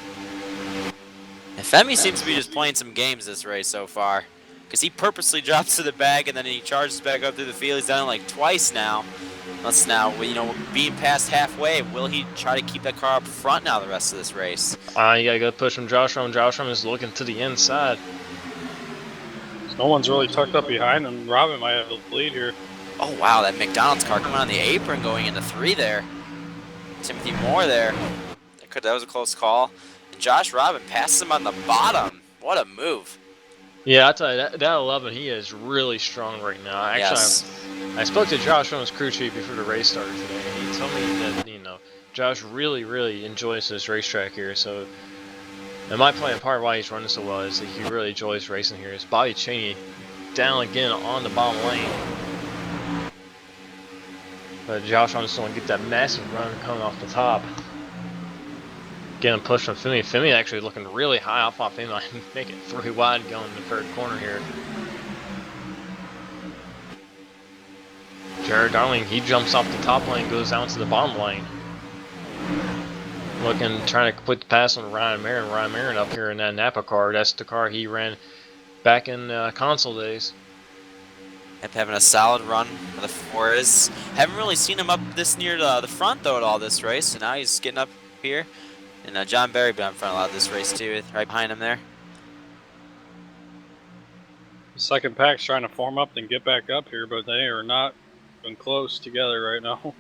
And Femi seems to be just playing some games this race so far. Because he purposely drops to the back and then he charges back up through the field. He's done it like twice now. Let's now, you know, being past halfway, will he try to keep that car up front now the rest of this race? You gotta go push from Josh Roman. Josh Roman is looking to the inside. No one's really tucked up behind him. Robin might have the lead here. Oh wow, that McDonald's car coming on the apron going into 3 there. Timothy Moore there. That was a close call. And Josh Robin passes him on the bottom. What a move. Yeah, I tell you, that 11, he is really strong right now. Actually, Yes. I spoke to Josh Roman's crew chief before the race started today, and he told me that, you know, Josh really, really enjoys this racetrack here. So it might play a part why he's running so well is that he really enjoys racing here. It's Bobby Cheney down again on the bottom lane. But Josh Roman's going to get that massive run coming off the top. Getting a push from Femi. Femi actually looking really high. I thought Femi might make it 3 wide going in the 3rd corner here. Jared Darling, he jumps off the top lane, goes down to the bottom lane. Trying to put the pass on Ryan Marin. Ryan Marin up here in that Napa car. That's the car he ran back in console days. Having a solid run for the Fords. Haven't really seen him up this near the front though at all this race. So now he's getting up here. And John Berry been up front a lot of this race too, right behind him there. The second pack's trying to form up and get back up here, but they are not even close together right now.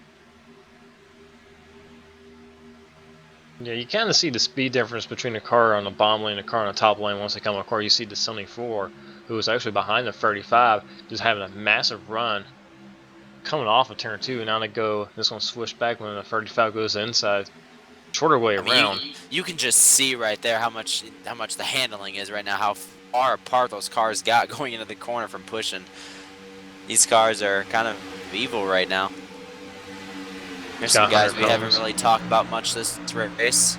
Yeah, you kind of see the speed difference between the car on the bottom lane and the car on the top lane. Once they come up, you see the 74, who was actually behind the 35, just having a massive run coming off of turn 2. And now they go, this one switch back when the 35 goes inside. Shorter way around. You can just see right there how much the handling is right now, how far apart those cars got going into the corner from pushing. These cars are kind of evil right now. Here's some Got guys Hunter we haven't Combs. really talked about much this race.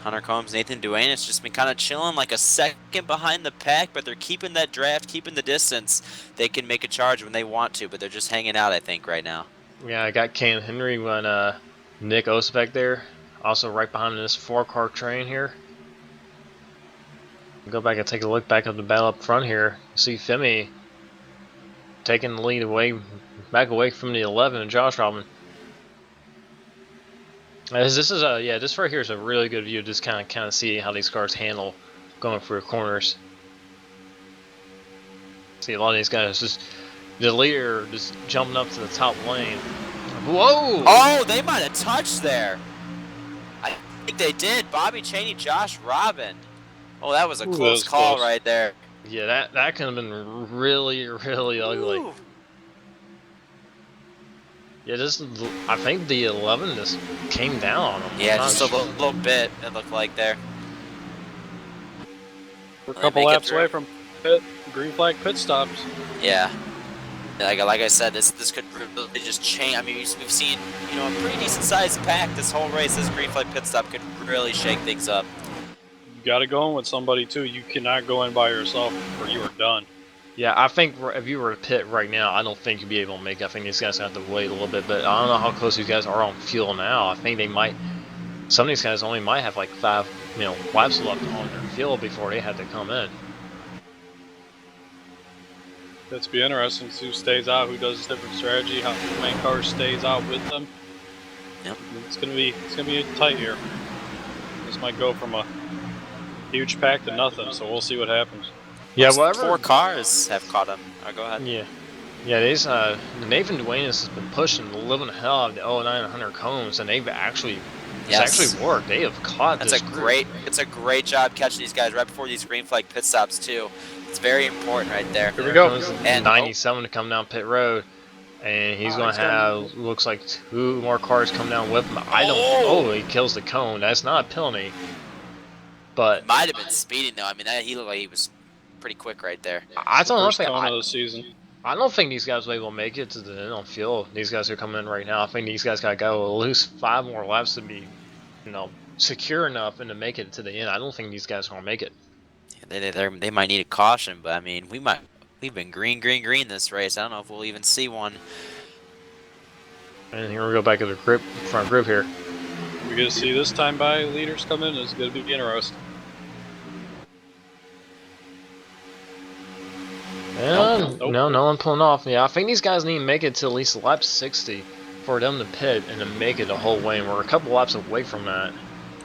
Hunter Combs, Nathan Duane, it's just been kind of chilling, like a second behind the pack, but they're keeping that draft, keeping the distance. They can make a charge when they want to, but they're just hanging out, I think, right now. Yeah, I got Ken Henry when Nick Osbeck there. Also right behind this 4-car train here. Go back and take a look back at the battle up front here. See Femi taking the lead back away from the 11 and Josh Robin. This is this right here is a really good view. Just kind of see how these cars handle going through corners. See a lot of these guys just the leader just jumping up to the top lane. Whoa! Oh, they might have touched there. I think they did. Bobby Chaney, Josh Robin. Oh, that was a close call right there. Yeah, that could have been really, really ugly. Ooh. Yeah, I think the 11 just came down on him. Yeah, just a little bit, it looked like there. We're a couple laps away from green flag pit stops. Yeah. Like I said, this could really just change. I mean, we've seen, you know, a pretty decent sized pack this whole race. This green flag pit stop could really shake things up. You got to go in with somebody too. You cannot go in by yourself or you are done. Yeah, I think if you were to pit right now, I don't think you'd be able to make it. I think these guys have to wait a little bit, but I don't know how close these guys are on fuel now. I think they might. Some of these guys only might have like 5, laps left on their fuel before they have to come in. It's be interesting to see who stays out, who does a different strategy, how the main car stays out with them. Yep. It's gonna be tight here. This might go from a huge pack to nothing, so we'll see what happens. Yeah, whatever. 4 cars have caught him. Go ahead. Yeah, these Nathan Duane has been pushing the living hell out of the 09 Hunter Combs, and they've actually it's actually worked. They have caught It's a great job catching these guys right before these green flag pit stops too. It's very important right there. Here we go. And 97 to come down pit road, and he's going to have looks like 2 more cars come down with him. I don't. Oh, he kills the cone. That's not a penalty, but might have been speeding though. I mean, he looked like he was pretty quick right there. I don't think of the season. I don't think these guys will be able to make it to the end on fuel. These guys are coming in right now. I think these guys got to go at least 5 more laps to be, secure enough and to make it to the end. I don't think these guys are going to make it. They might need a caution, but I mean, we've been green this race. I don't know if we'll even see one. And here we go back to the front group here. We're going to see this time by leaders come in. It's going to be interesting. And no one pulling off. Yeah, I think these guys need to make it to at least lap 60 for them to pit and to make it the whole way. And we're a couple laps away from that.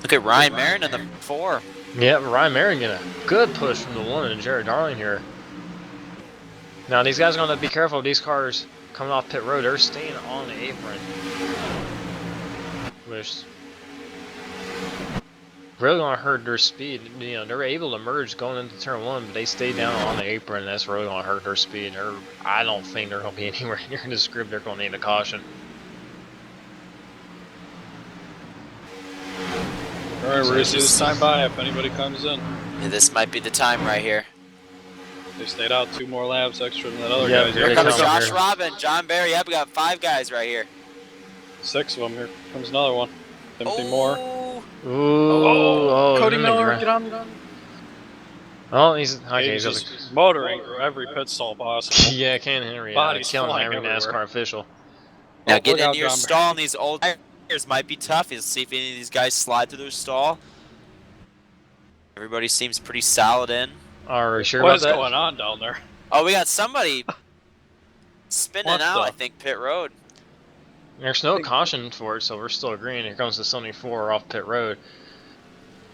Look at Ryan Marin in the 4. Yeah, Ryan Marin getting a good push from the 1 and Jared Darling here. Now these guys are going to be careful. These cars coming off pit road, they're staying on the apron, which really going to hurt their speed. They're able to merge going into turn 1, but they stay down on the apron. And that's really going to hurt their speed. I don't think they're going to be anywhere near this group. They're going to need a caution. All right, we're going to see this time by if anybody comes in. Yeah, this might be the time right here. They stayed out 2 more laps extra than that other guy. Here comes Josh Robin, John Barry. Yep, we got 5 guys right here. 6 of them. Here comes another one. Timothy Moore. Cody Miller, get on the gun. Oh, he's okay. He's just motoring through every pit stall possible. Yeah, Ken Henry. Killing every NASCAR official. Now getting into your stall in these old tires might be tough. You'll see if any of these guys slide through their stall. Everybody seems pretty solid in. Are you sure about that? What is going on down there? Oh, we got somebody spinning out, I think, pit road. There's no caution for it, so we're still agreeing. Here comes the 74 off pit road.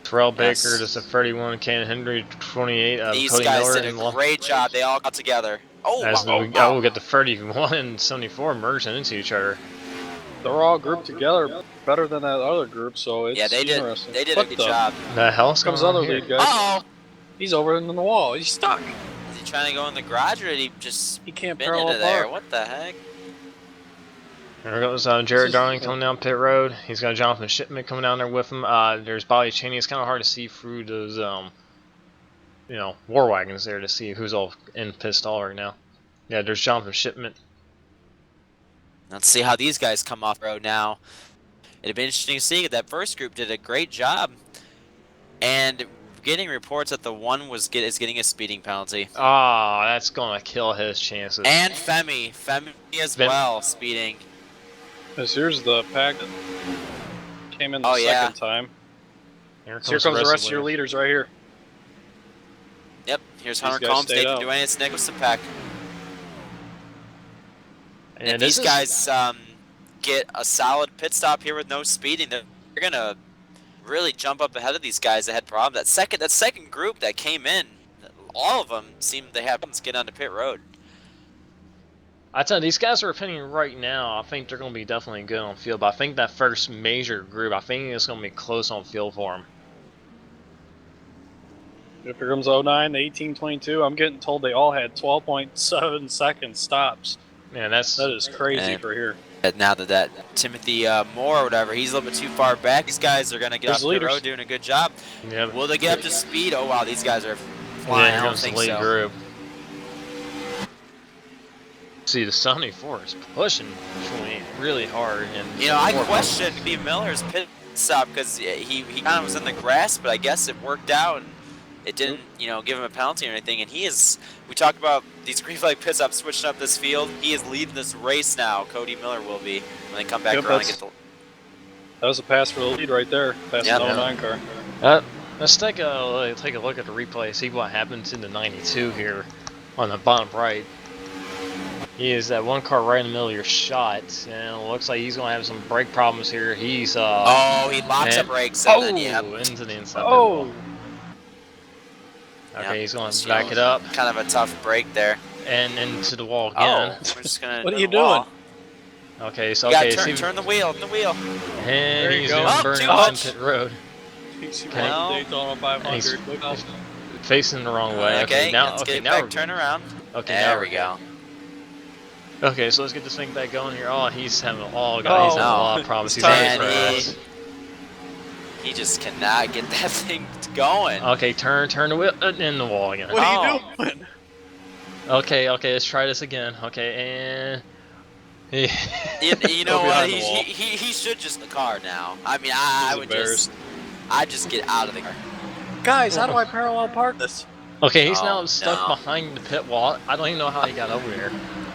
Terrell Baker, just a 31, Ken Henry, 28. These Cody guys Miller did a great job. They all got together. We'll get the 31 and 74 merging into each other. They're all grouped together better than that other group, so it's interesting. They did a good job. The hell's comes going other on here? lead guy. Uh-oh! He's over in the wall. He's stuck. Is he trying to go in the garage, or did he just he can't spin parallel into there? park. What the heck? There goes Jared Darling coming down pit road. He's got Jonathan Shipman coming down there with him. There's Bobby Cheney. It's kind of hard to see through those, war wagons there to see who's all in pit stall right now. Yeah, there's Jonathan Shipman. Let's see how these guys come off the road now. It'd be interesting to see. That first group did a great job, and getting reports that the one is getting a speeding penalty. Oh, that's gonna kill his chances. And Femi as well, speeding. Here's the pack that came in the second time. Here So here comes the rest of your leaders right here. Yep, here's These Hunter guys Combs, stayed Nathan out. Duane, it's Nicholson Pack. And these guys get a solid pit stop here with no speeding. They're gonna really jump up ahead of these guys that had problems. That second group that came in, all of them seemed they have to get onto pit road. I tell you, these guys are pitting right now. I think they're going to be definitely good on field, but I think that first major group, I think it's going to be close on field for them. Here comes 09, the 1822. I'm getting told they all had 12.7 second stops. Man, that is crazy for here. Now that Timothy Moore or whatever, he's a little bit too far back. These guys are gonna get off the road doing a good job. Yeah. Will they get up to speed? Oh wow, these guys are flying. Yeah, I here don't comes the think lead so. group. See, the 74 is pushing really hard. And You know, I questioned Steve Miller's pit stop because he kind of was in the grass, but I guess it worked out and it didn't, you know, give him a penalty or anything. And he is, we talked about these green flag pit stops switching up this field. He is leading this race now. Cody Miller will be when they come back around and get the. That was a pass for the lead right there. Past the 09 car. Let's take a look at the replay, see what happened to the 92 here on the bottom right. He is that one car right in the middle of your shot, and it looks like he's going to have some brake problems here. He's oh, he locks up brakes and then into the inside. Oh. Okay, he's going to back it up. Kind of a tough break there. And into the wall again. Oh, we're just gonna what are you doing? Okay, so you gotta turn the wheel, And he's go. going to burn Oh, on pit road. Daytona 500. Facing the wrong way. Okay, now, let's okay, get now back, turn around. Okay, there now we go. Okay, so let's get this thing back going here. Oh, he's having he's having a lot of problems. He's Man, he just cannot get that thing going. Okay, turn the wheel in the wall again. What are you doing? Okay, let's try this again. Okay, and you know what? He should just the car now. I mean, I'd just get out of the car. Guys, how do I parallel park this? Okay, he's now stuck behind the pit wall. I don't even know how he got over there.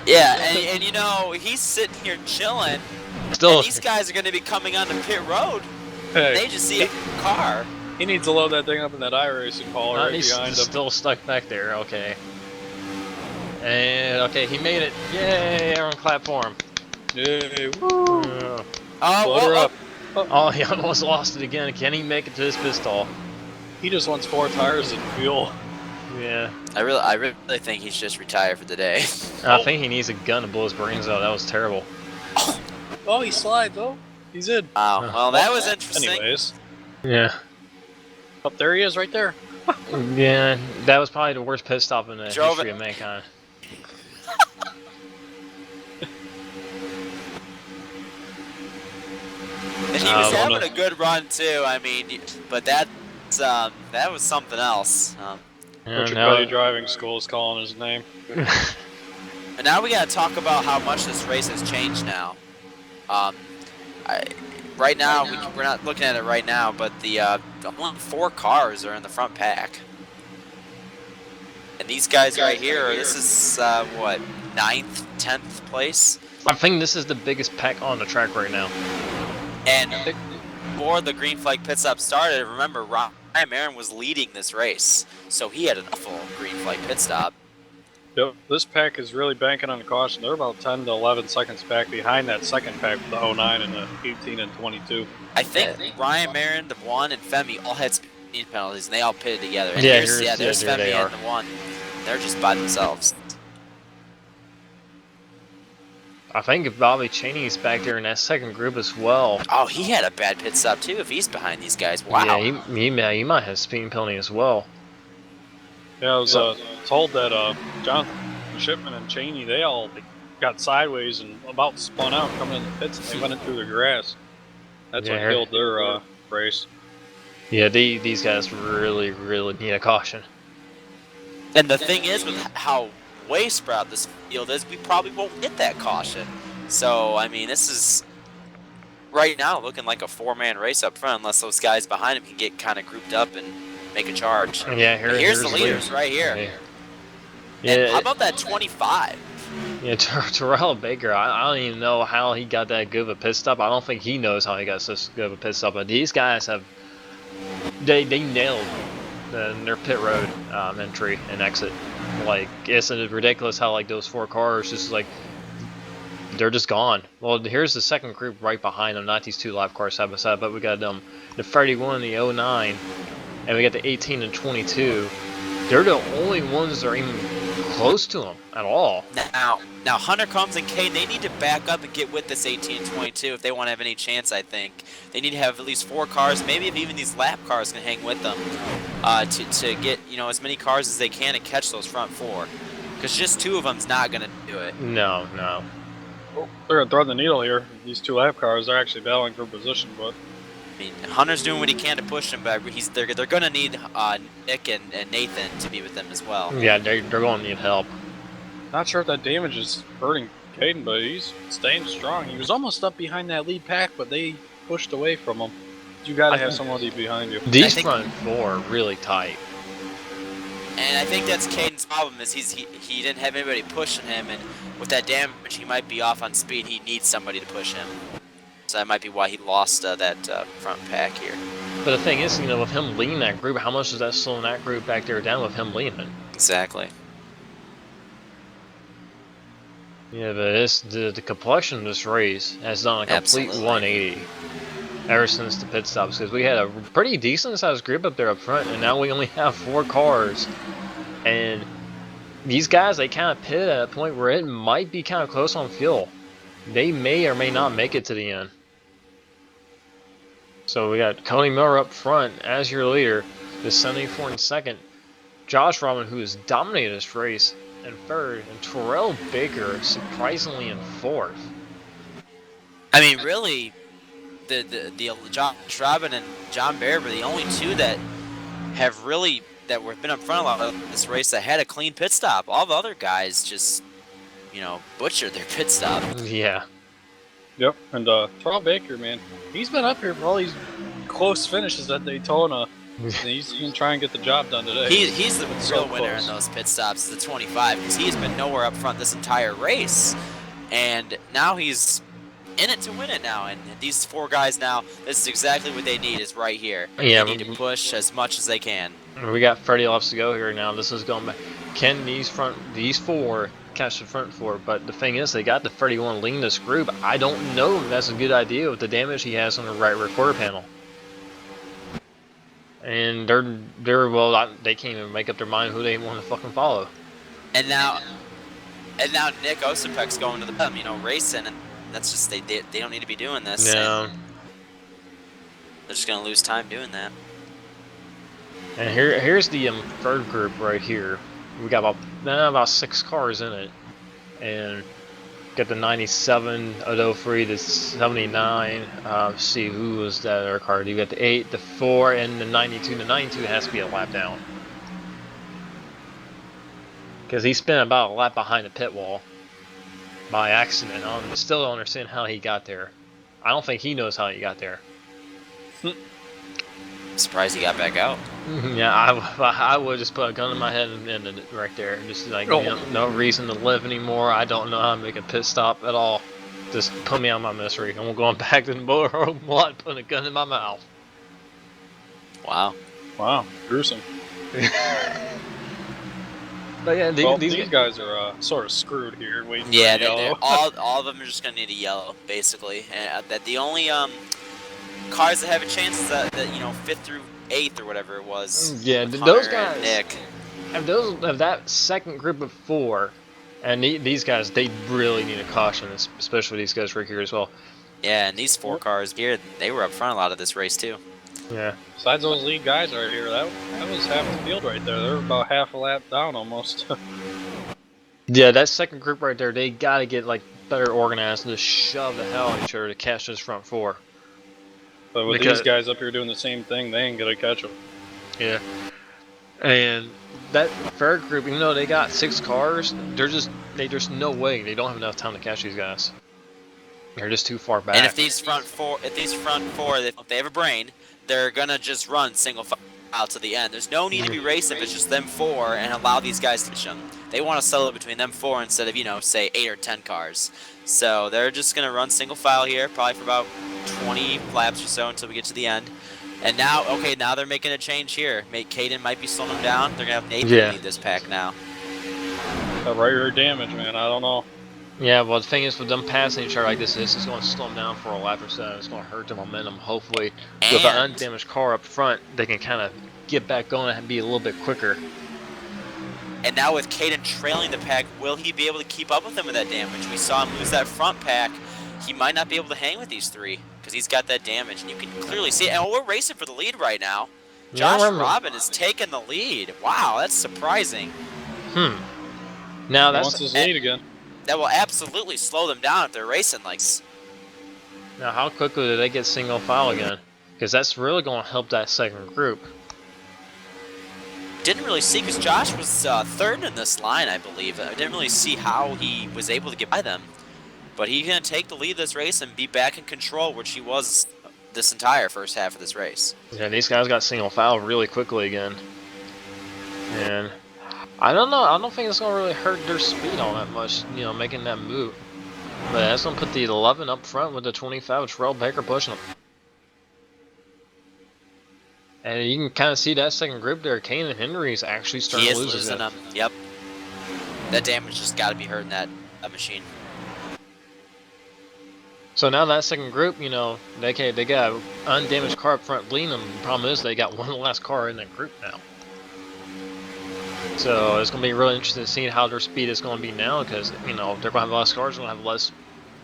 Yeah, and you know, he's sitting here chilling. Still, and these guys are going to be coming onto pit road. Hey, they just see a car. He needs to load that thing up in that iRacing call right behind him. He's still stuck back there. Okay. And okay, he made it. Yay! Everyone clap for him. Yay! Woo! Oh, he almost lost it again. Can he make it to his pit stall? He just wants 4 tires and fuel. Yeah. I really think he should just retire for the day. I think he needs a gun to blow his brains out. That was terrible. Oh, he slides. Oh, he's in. Wow. Well, that was interesting. Anyways. Yeah. Up there he is, right there. Yeah, that was probably the worst pit stop in the history of mankind. And he was having a good run too. I mean, but that was something else. Richard Petty Driving School is calling his name. And now we got to talk about how much this race has changed now. Right now, we're not looking at it right now, but the only 4 cars are in the front pack. And these guys right here, this is what, 9th, 10th place? I think this is the biggest pack on the track right now. And before the green flag pit stop started, remember, Ryan Marin was leading this race, so he had an awful green flag pit stop. Yep, this pack is really banking on the caution. They're about 10 to 11 seconds back behind that second pack with the 09 and the 18 and 22. I think Ryan Marin, the 1, and Femi all had speed penalties, and they all pitted together. And Yeah, there's Femi and the 1. They're just by themselves. I think Bobby Cheney's back there in that second group as well. Oh, he had a bad pit stop too if he's behind these guys. Wow. Yeah, he might have speeding penalty as well. Yeah, I was told that Jonathan Shipman and Cheney, they all got sideways and about spun out coming in the pits, and they went in through the grass. That's what killed their race. Yeah, these guys really need a caution. And the thing is, with how way spread out this field is, we probably won't get that caution. So, I mean, this is right now looking like a 4-man race up front, unless those guys behind him can get kind of grouped up and make a charge. Yeah, But here's the leaders right here. Yeah, And how about that 25? Yeah, Terrell Baker, I don't even know how he got that good of a pit stop. I don't think he knows how he got such good of a pit stop. But these guys have, they nailed their pit road entry and exit. Like, it's ridiculous how like those 4 cars just like, they're just gone. Well, here's the second group right behind them, not these 2 live cars side by side, but we got the 31, the 09, and we got the 18 and 22. They're the only ones that are even close to them at all. Now Hunter Combs and Kane, they need to back up and get with this 18 and 22 if they want to have any chance, I think. They need to have at least 4 cars, maybe if even these lap cars can hang with them, to get, you know, as many cars as they can and catch those front 4. Because just 2 of them's not going to do it. No. Well, they're gonna thread the needle here. These 2 lap cars, they're actually battling for position, but I mean, Hunter's doing what he can to push him, but they're going to need Nick and Nathan to be with them as well. Yeah, they're going to need help. not sure if that damage is hurting Caden, but he's staying strong. He was almost up behind that lead pack, but they pushed away from him. You gotta have somebody behind you. These front 4 are really tight. And I think that's Caden's problem is he didn't have anybody pushing him, and with that damage, he might be off on speed. He needs somebody to push him. So that might be why he lost that front pack here. But the thing is, you know, with him leading that group, how much is that slowing that group back there down with him leading? Exactly. Yeah, but it's the complexion of this race has done a complete 180 ever since the pit stops, because we had a pretty decent sized group up there up front, and now we only have 4 cars, and these guys, they kind of pit at a point where it might be kind of close on fuel. They may or may not make it to the end. So we got Cody Miller up front as your leader, the 74 in second, Josh Robin, who has dominated this race, in third, and Terrell Baker surprisingly in 4th. I mean, really, the Josh Robin and John Bear were the only 2 that have really been up front a lot of this race that had a clean pit stop. All the other guys just, you know, butchered their pit stop. Yeah. Yep, and Terrell Baker, man, he's been up here for all these close finishes at Daytona. And he's going to try and get the job done today. He's the real winner in those pit stops, the 25, because he's been nowhere up front this entire race. And now he's in it to win it now. And these 4 guys now, this is exactly what they need, is right here. Yeah, they need to push as much as they can. We got 30 laps to go here now. This is going back. Can these 4 catch the front 4? But the thing is, they got the 31 leading this group. I don't know if that's a good idea with the damage he has on the right rear quarter panel. And they can't even make up their mind who they want to fucking follow. And now Nick Osipek's going to the bottom, you know, racing, and that's just they don't need to be doing this. No. They're just gonna lose time doing that. And here's the third group right here. We got about 6 cars in it, and got the 97, Odo Free, the 79. See who was that other car? You got the 8, the 4, and the 92. The 92 has to be a lap down, because he spent about a lap behind the pit wall by accident. I still don't understand how he got there. I don't think he knows how he got there. Surprised he got back out. Yeah, I would just put a gun in my head and ended it right there. Just like, no reason to live anymore. I don't know how to make a pit stop at all. Just put me out of my misery. I'm going back to the motorhome lot, putting a gun in my mouth. Wow. Wow, gruesome. But yeah, these guys are sort of screwed here. Waiting Yeah, for yellow. all of them are just gonna need a yellow, basically. And that the only cars that have a chance is that you know 5th through 8th or whatever it was. Yeah, Hunter those guys. and Nick. Have that second group of 4, and these guys, they really need a caution, especially these guys right here as well. Yeah, and these 4 cars here, they were up front a lot of this race too. Yeah. Besides those lead guys right here, that was half the field right there. They're about half a lap down almost. Yeah, that second group right there, they gotta get like better organized and just shove the hell out of each other to catch this front 4. But with these guys up here doing the same thing, they ain't gonna catch them. Yeah. And that third group, even though they got 6 cars, there's no way they don't have enough time to catch these guys. They're just too far back. And if these front four, if they have a brain, they're gonna just run single file to the end. There's no need to be racing if it's just them four and allow these guys to push them. They want to settle it between them four instead of, you know, say 8 or 10 cars. So they're just gonna run single file here, probably for about 20 laps or so until we get to the end. And now, okay, now they're making a change here. Caden might be slowing them down. They're gonna have Nathan lead this pack now. That right rear damage, man. I don't know. Yeah, well, the thing is, with them passing each other like this is going to slow them down for a lap or so. It's going to hurt the momentum. Hopefully, with an undamaged car up front, they can kind of get back going and be a little bit quicker. And now with Caden trailing the pack, will he be able to keep up with them with that damage? We saw him lose that front pack. He might not be able to hang with these three because he's got that damage. And you can clearly see it. And we're racing for the lead right now. Josh Robin is taking the lead. Wow, that's surprising. Now he wants his lead again. That will absolutely slow them down if they're racing like. Now, how quickly do they get single file again? Because that's really going to help that second group. Didn't really see, because Josh was third in this line, I believe. I didn't really see how he was able to get by them. But he's going to take the lead of this race and be back in control, which he was this entire first half of this race. Yeah, these guys got single file really quickly again. And I don't know. I don't think it's going to really hurt their speed all that much, you know, making that move. But that's going to put the 11 up front with the 25 with Terrell Baker pushing them. And you can kind of see that second group there. Kane and Henry is actually starting to lose it. Them. Yep. That damage just got to be hurting that machine. So now that second group, you know, they got an undamaged car up front leading them. The problem is they got one last car in that group now. So it's going to be really interesting to see how their speed is going to be now, because, you know, they're going to have less cars, they're going to have less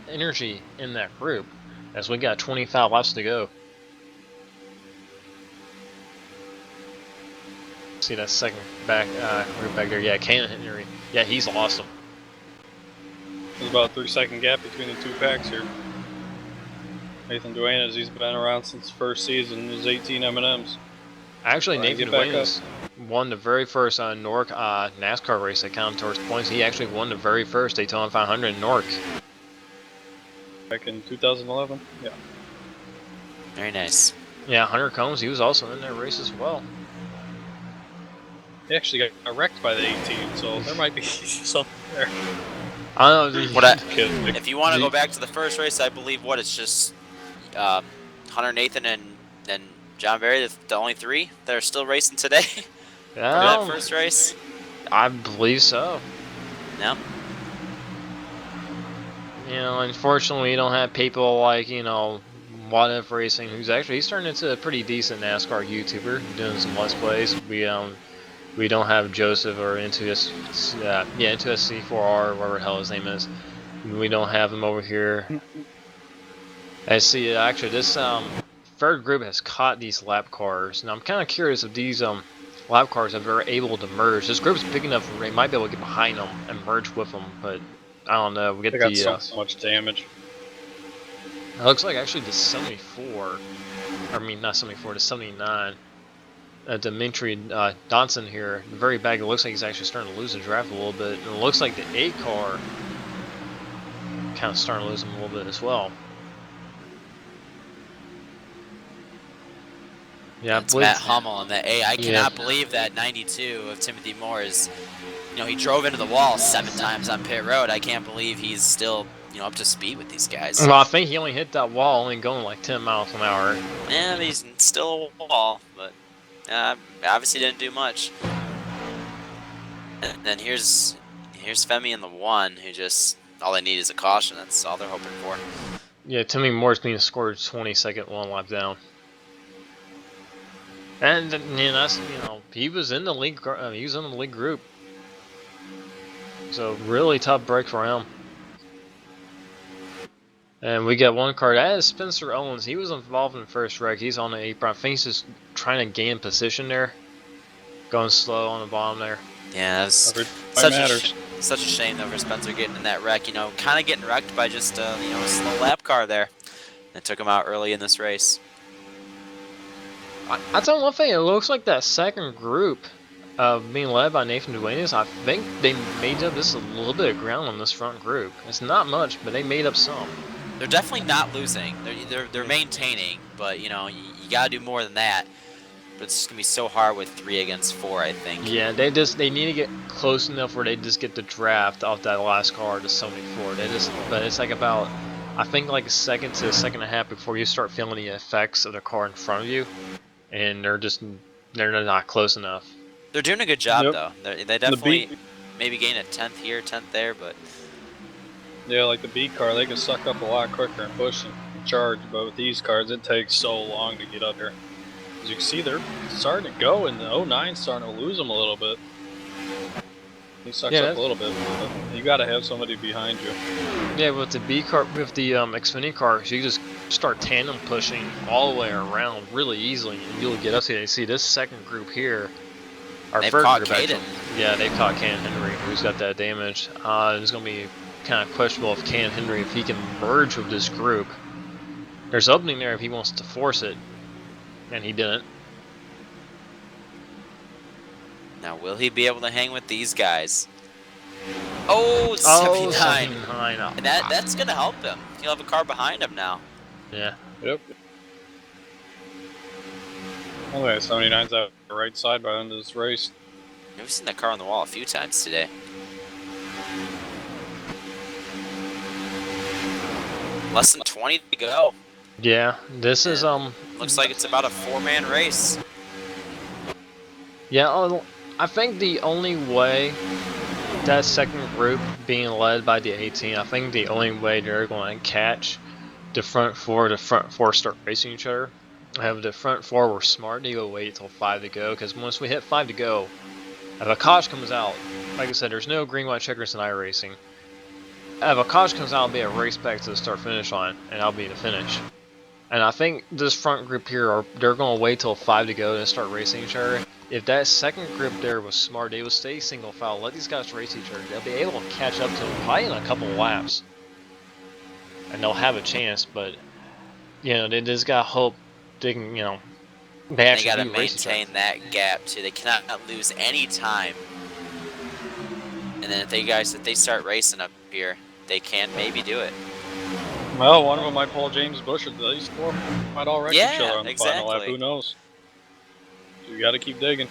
energy in that group, as we got 25 laps to go. See that second group back there. Yeah, Kane and Henry. Yeah, he's awesome. There's about a 3-second gap between the two packs here. Nathan Duenas, he's been around since first season. There's 18 M&Ms. Actually, Nathan Duenas won the very first NORC NASCAR race that counted towards points. He actually won the very first Daytona 500 in NORC. Back in 2011? Yeah. Very nice. Yeah, Hunter Combs, he was also in that race as well. He actually got wrecked by the 18, so there might be something there. I don't know. If you want to go back to the first race, I believe it's just Hunter, Nathan, and John Berry, the only three that are still racing today. Yeah, that first race. I believe so. No. You know, unfortunately, we don't have people like, you know, What If Racing, he's turned into a pretty decent NASCAR YouTuber, doing some Let's Plays. We don't have Joseph or Into SC4R, or whatever the hell his name is. We don't have him over here. I see. Actually, this third group has caught these lap cars. Now I'm kind of curious if these lap cars are able to merge. This group's big enough where they might be able to get behind them and merge with them, but I don't know. We get they got so much damage. It looks like actually the 74, I mean not 74, the 79. Dimitri Dodson here, the very back, it looks like he's actually starting to lose the draft a little bit. And it looks like the 8 car kind of starting to lose him a little bit as well. Yeah, it's Matt Hummel in the A. I cannot believe that 92 of Timothy Moore is, you know, he drove into the wall 7 times on pit road. I can't believe he's still, you know, up to speed with these guys. Well, I think he only hit that wall only going like 10 miles an hour. Yeah, he's still a wall, but obviously didn't do much. And then here's Femi in the 1, who just, all they need is a caution. That's all they're hoping for. Yeah, Timmy Moore's being scored 22nd 1 lap down. And you know, he was in the league. He was in the league group. So really tough break for him. And we got one car. That is Spencer Owens. He was involved in the first wreck. He's on the apron. I think he's just trying to gain position there. Going slow on the bottom there. Yeah, that was such a shame though for Spencer getting in that wreck. You know, kind of getting wrecked by just you know, a slow lap car there. That took him out early in this race. I tell you one thing. It looks like that second group being led by Nathan Duenas, I think they made up just a little bit of ground on this front group. It's not much, but they made up some. They're definitely not losing. They're maintaining, but you know you gotta do more than that. But it's gonna be so hard with 3 against 4, I think. Yeah, they need to get close enough where they just get the draft off that last car to 74. But it's like about, I think like a second to a second and a half before you start feeling the effects of the car in front of you, and they're not close enough. They're doing a good job Yep. though. They definitely maybe gain a 10th here, 10th there, but Yeah, like the B car, they can suck up a lot quicker and push and charge, but with these cars, it takes so long to get up here. As you can see, they're starting to go, and the 09's starting to lose them a little bit. He sucks up a little bit, but you got to have somebody behind you. Yeah, with the B car, with the Xfinity cars, you just start tandem pushing all the way around really easily, and you'll get up here. You see this second group here. Our they've third caught group Caden. yeah, they've caught Can Henry, who's got that damage. It's going to be kind of questionable if Can Henry, if he can merge with this group. There's opening there if he wants to force it, and he didn't. Now will he be able to hang with these guys? Oh, 79. 79. Oh, And that's gonna help him. He'll have a car behind him now. yeah. Yep. Oh, yeah, 79's out the right side by the end of this race. We've seen that car on the wall a few times today. Less than 20 to go. Yeah, this is Looks like it's about a 4-man race. yeah, I think the only way that second group being led by the 18, I think the only way they're going to catch the front four start racing each other. Have the front four were smart, they will wait till 5 to go, because once we hit 5 to go, if a caution comes out, like I said, there's no green, white checkers in iRacing. If a caution comes out, it'll be a race back to the start-finish line, and I'll be the finish. And I think this front group here, they're going to wait till 5 to go and start racing each other. If that second group there was smart, they would stay single file, let these guys race each other. They'll be able to catch up to them probably in a couple laps. And they'll have a chance, but, you know, they just got to hope they can, you know, they They got to do race each other. maintain that gap too. They cannot lose any time. And then if they start racing up here, they can maybe do it. Well, one of them might pull James Bush, or these four might all wreck each Yeah, other on the final lap. exactly. Who knows? You got to keep digging.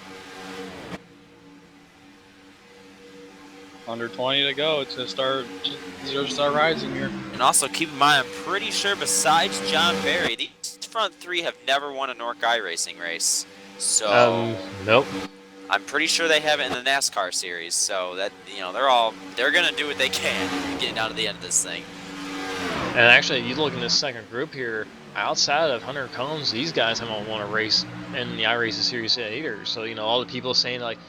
Under 20 to go. It's gonna start rising here. And also keep in mind, I'm pretty sure besides John Barry, these front 3 have never won a NORC iRacing race. So Nope. I'm pretty sure they have it in the NASCAR series. So that, you know, they're gonna do what they can getting down to the end of this thing. And actually, you look in this second group here, outside of Hunter Combs, these guys haven't won a race in the iRacing series yet either. So, you know, all the people saying, like,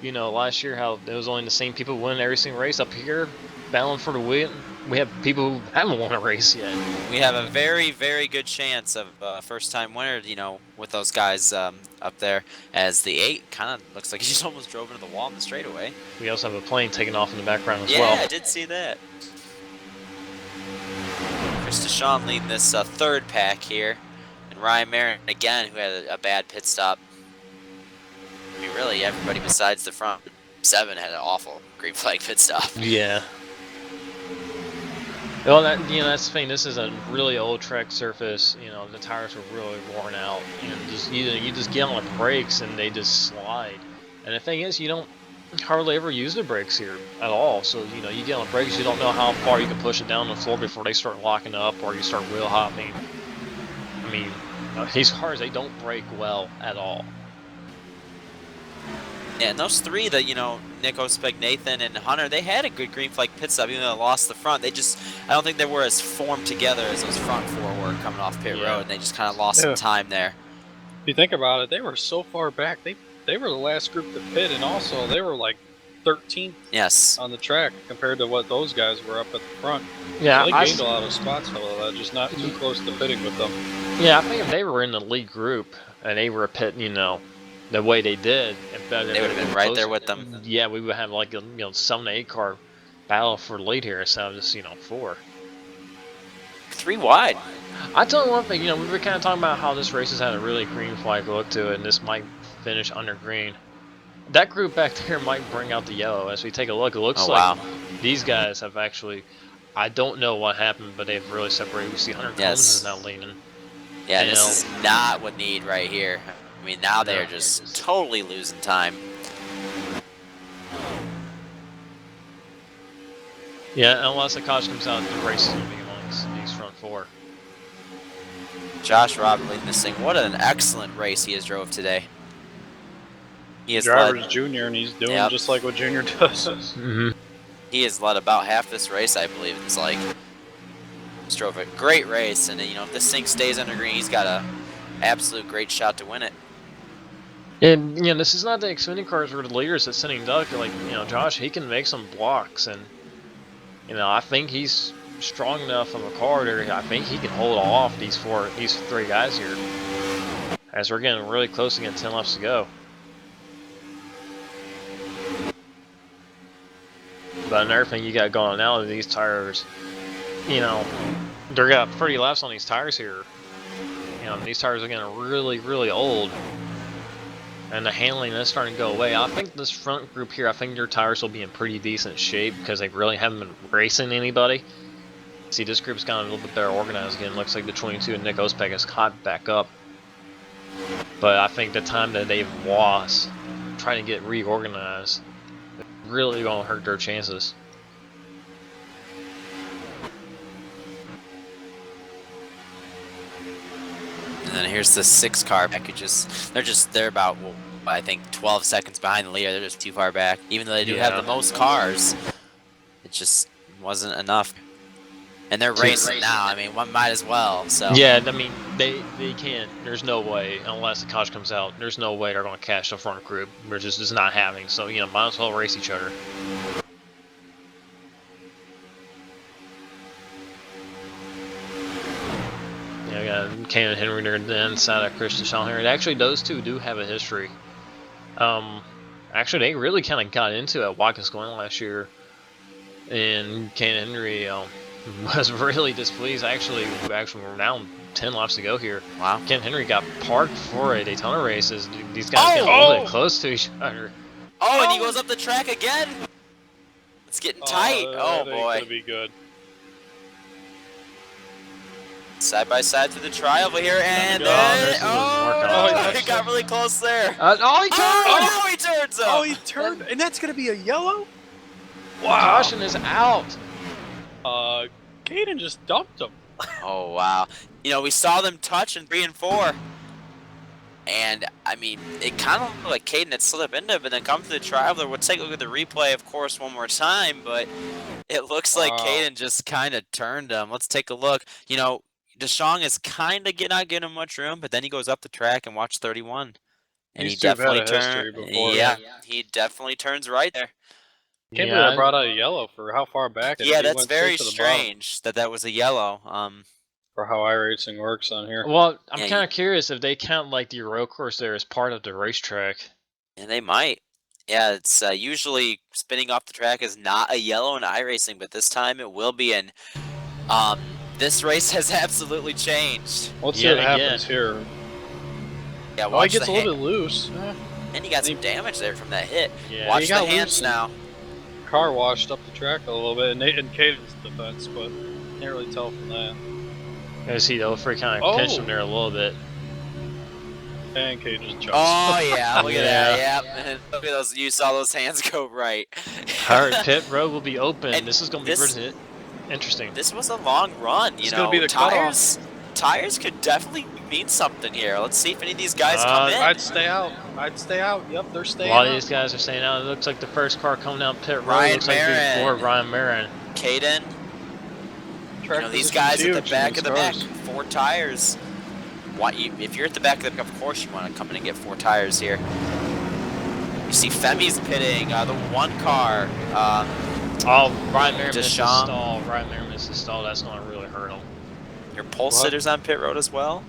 you know, last year how it was only the same people winning every single race. Up here, battling for the win, we have people who haven't won a race yet. We have a very, very good chance of first-time winner, you know, with those guys up there. As the 8 kind of looks like he just almost drove into the wall in the straightaway. We also have a plane taking off in the background as Yeah, well. I did see that. Chris Deshawn leading this third pack here. And Ryan Marin, again, who had a bad pit stop. I mean, really, everybody besides the front 7 had an awful green flag pit stop. Yeah. Well, that's the thing. This is a really old track surface. You know, the tires are really worn out. And you just get on the brakes and they just slide. And the thing is, you don't hardly ever use the brakes here at all. So, you know, you get on the brakes, you don't know how far you can push it down the floor before they start locking up or you start wheel hopping. I mean, these cars, they don't brake well at all. Yeah, and those 3 that, you know, Nico, Speg, Nathan, and Hunter, they had a good green flag pit stop, even though they lost the front. I don't think they were as formed together as those front 4 were coming off pit road, and they just kind of lost some time there. If you think about it, they were so far back. They were the last group to pit, and also they were like 13th Yes. on the track compared to what those guys were up at the front. Yeah, They gained a lot of spots out of that, just not too close to pitting with them. Yeah, I think if they were in the lead group and they were pitting, you know, the way they did, They would have been right there with them. Yeah, we would have like a 7 to 8 car battle for the lead here instead of just 4. 3 wide. I tell you one thing, you know, we were kind of talking about how this race has had a really green flag look to it, and this might finish under green. That group back there might bring out the yellow. As we take a look, it looks like these guys have actually I don't know what happened, but they've really separated. We see Hunter Combs is now leaning. Yeah, You this know. is not what need right here. I mean, now they are just totally losing time. Yeah, unless the Akash comes out, the race is going to be amongst these front four. Josh Robert leading this thing. What an excellent race he has drove today. He has Driver's led, Junior, and he's doing just like what Junior does. he has led about half this race, I believe. It's like, just drove a great race, and you know, if this thing stays under green, he's got a absolute great shot to win it. And, you know, this is not the Xfinity cars or the leaders that's sitting duck. Like, you know, Josh, he can make some blocks, and, you know, I think he's strong enough of a car there. I think he can hold off these three guys here. As we're getting really close to getting 10 laps to go. But another thing you got going on now is these tires, you know, they're got 30 laps on these tires here. You know, these tires are getting really, really old. And the handling is starting to go away. I think this front group here, I think their tires will be in pretty decent shape because they really haven't been racing anybody. See, this group's gotten a little bit better organized again. Looks like the 22 and Nick Ospek has caught back up. But I think the time that they've lost trying to get reorganized really going to hurt their chances. And then here's the 6 car packages. They're about, well, I think 12 seconds behind the leader. They're just too far back. Even though they do have the most cars, it just wasn't enough. And they're racing now. I mean, one might as well. So yeah, I mean, they can't. There's no way unless the Koch comes out. There's no way they're going to catch the front group. They're just not having. So you know, might as well race each other. Yeah, we got Kane and Henry there inside of Christian Sean Henry. Actually, those two do have a history. Actually, they really kind of got into it at Watkins Glen last year, and Kane and Henry was really displeased. Actually, we're now 10 laps to go here. Wow. Ken Henry got parked for a Daytona race. These guys get a little bit close to each other. Oh, and he goes up the track again. It's getting tight. Oh That boy. could be good. Side by side through the try over here, and this then isn't working out. he got really close there. He turned! Oh, now he turns up. Oh, he turned, and that's gonna be a yellow. Caution is out. Caden just dumped him. Oh wow. You know, we saw them touch in 3 and 4. And I mean, it kind of looked like Caden had slipped into it, but then come to the Traveler. We'll take a look at the replay, of course, one more time, but it looks like Caden just kind of turned him. Let's take a look. You know, Deschong is kind of not getting him much room, but then he goes up the track and watch 31. And he definitely turns. Yeah, he definitely turns right there. Can't believe I brought out a yellow for how far back. Yeah, that's very strange that was a yellow. For how iRacing works on here. Well, I'm kind of curious if they count like the road course there as part of the racetrack. And they might. Yeah, it's usually spinning off the track is not a yellow in iRacing, but this time it will be. And this race has absolutely changed. Let's see what happens here. Yeah, he gets a little bit loose. And he got some damage there from that hit. Yeah, watch the hands now. Car washed up the track a little bit, and Caden's defense, but can't really tell from that. I see the Ofri kind of pinched him there a little bit. And Cade just jumps. Oh yeah, look at that. Yep. Look at those. You saw those hands go right. Alright, pit road will be open. And this is going to be pretty interesting. This was a long run. You know, be the tires could definitely mean something here. Let's see if any of these guys come in. I'd stay out. Yep, they're staying out. A lot of these guys are staying out. It looks like the first car coming down pit road looks like before Ryan Marin. Caden. You know, these guys at the back of the back, 4 tires. If you're at the back of the back, of course you want to come in and get 4 tires here. You see Femi's pitting, the 1 car. Ryan Marin missed his stall. Ryan Marin missed his stall. That's going to really hurt him. Your pole sitters on pit road as well?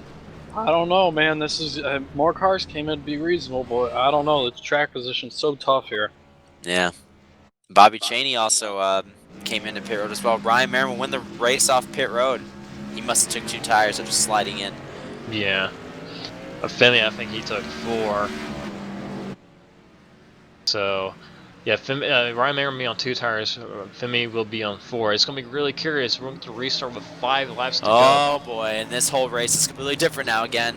I don't know, man. This is more cars came in to be reasonable, but I don't know. The track position's so tough here. Yeah. Bobby Chaney also came into pit road as well. Ryan Marin will win the race off pit road. He must have took 2 tires after sliding in. Yeah. Finley, I think he took 4. So, Yeah, Ryan May will be on 2 tires. Femi will be on 4. It's going to be really curious. We're going to restart with 5 laps to go. Oh boy, and this whole race is completely different now again.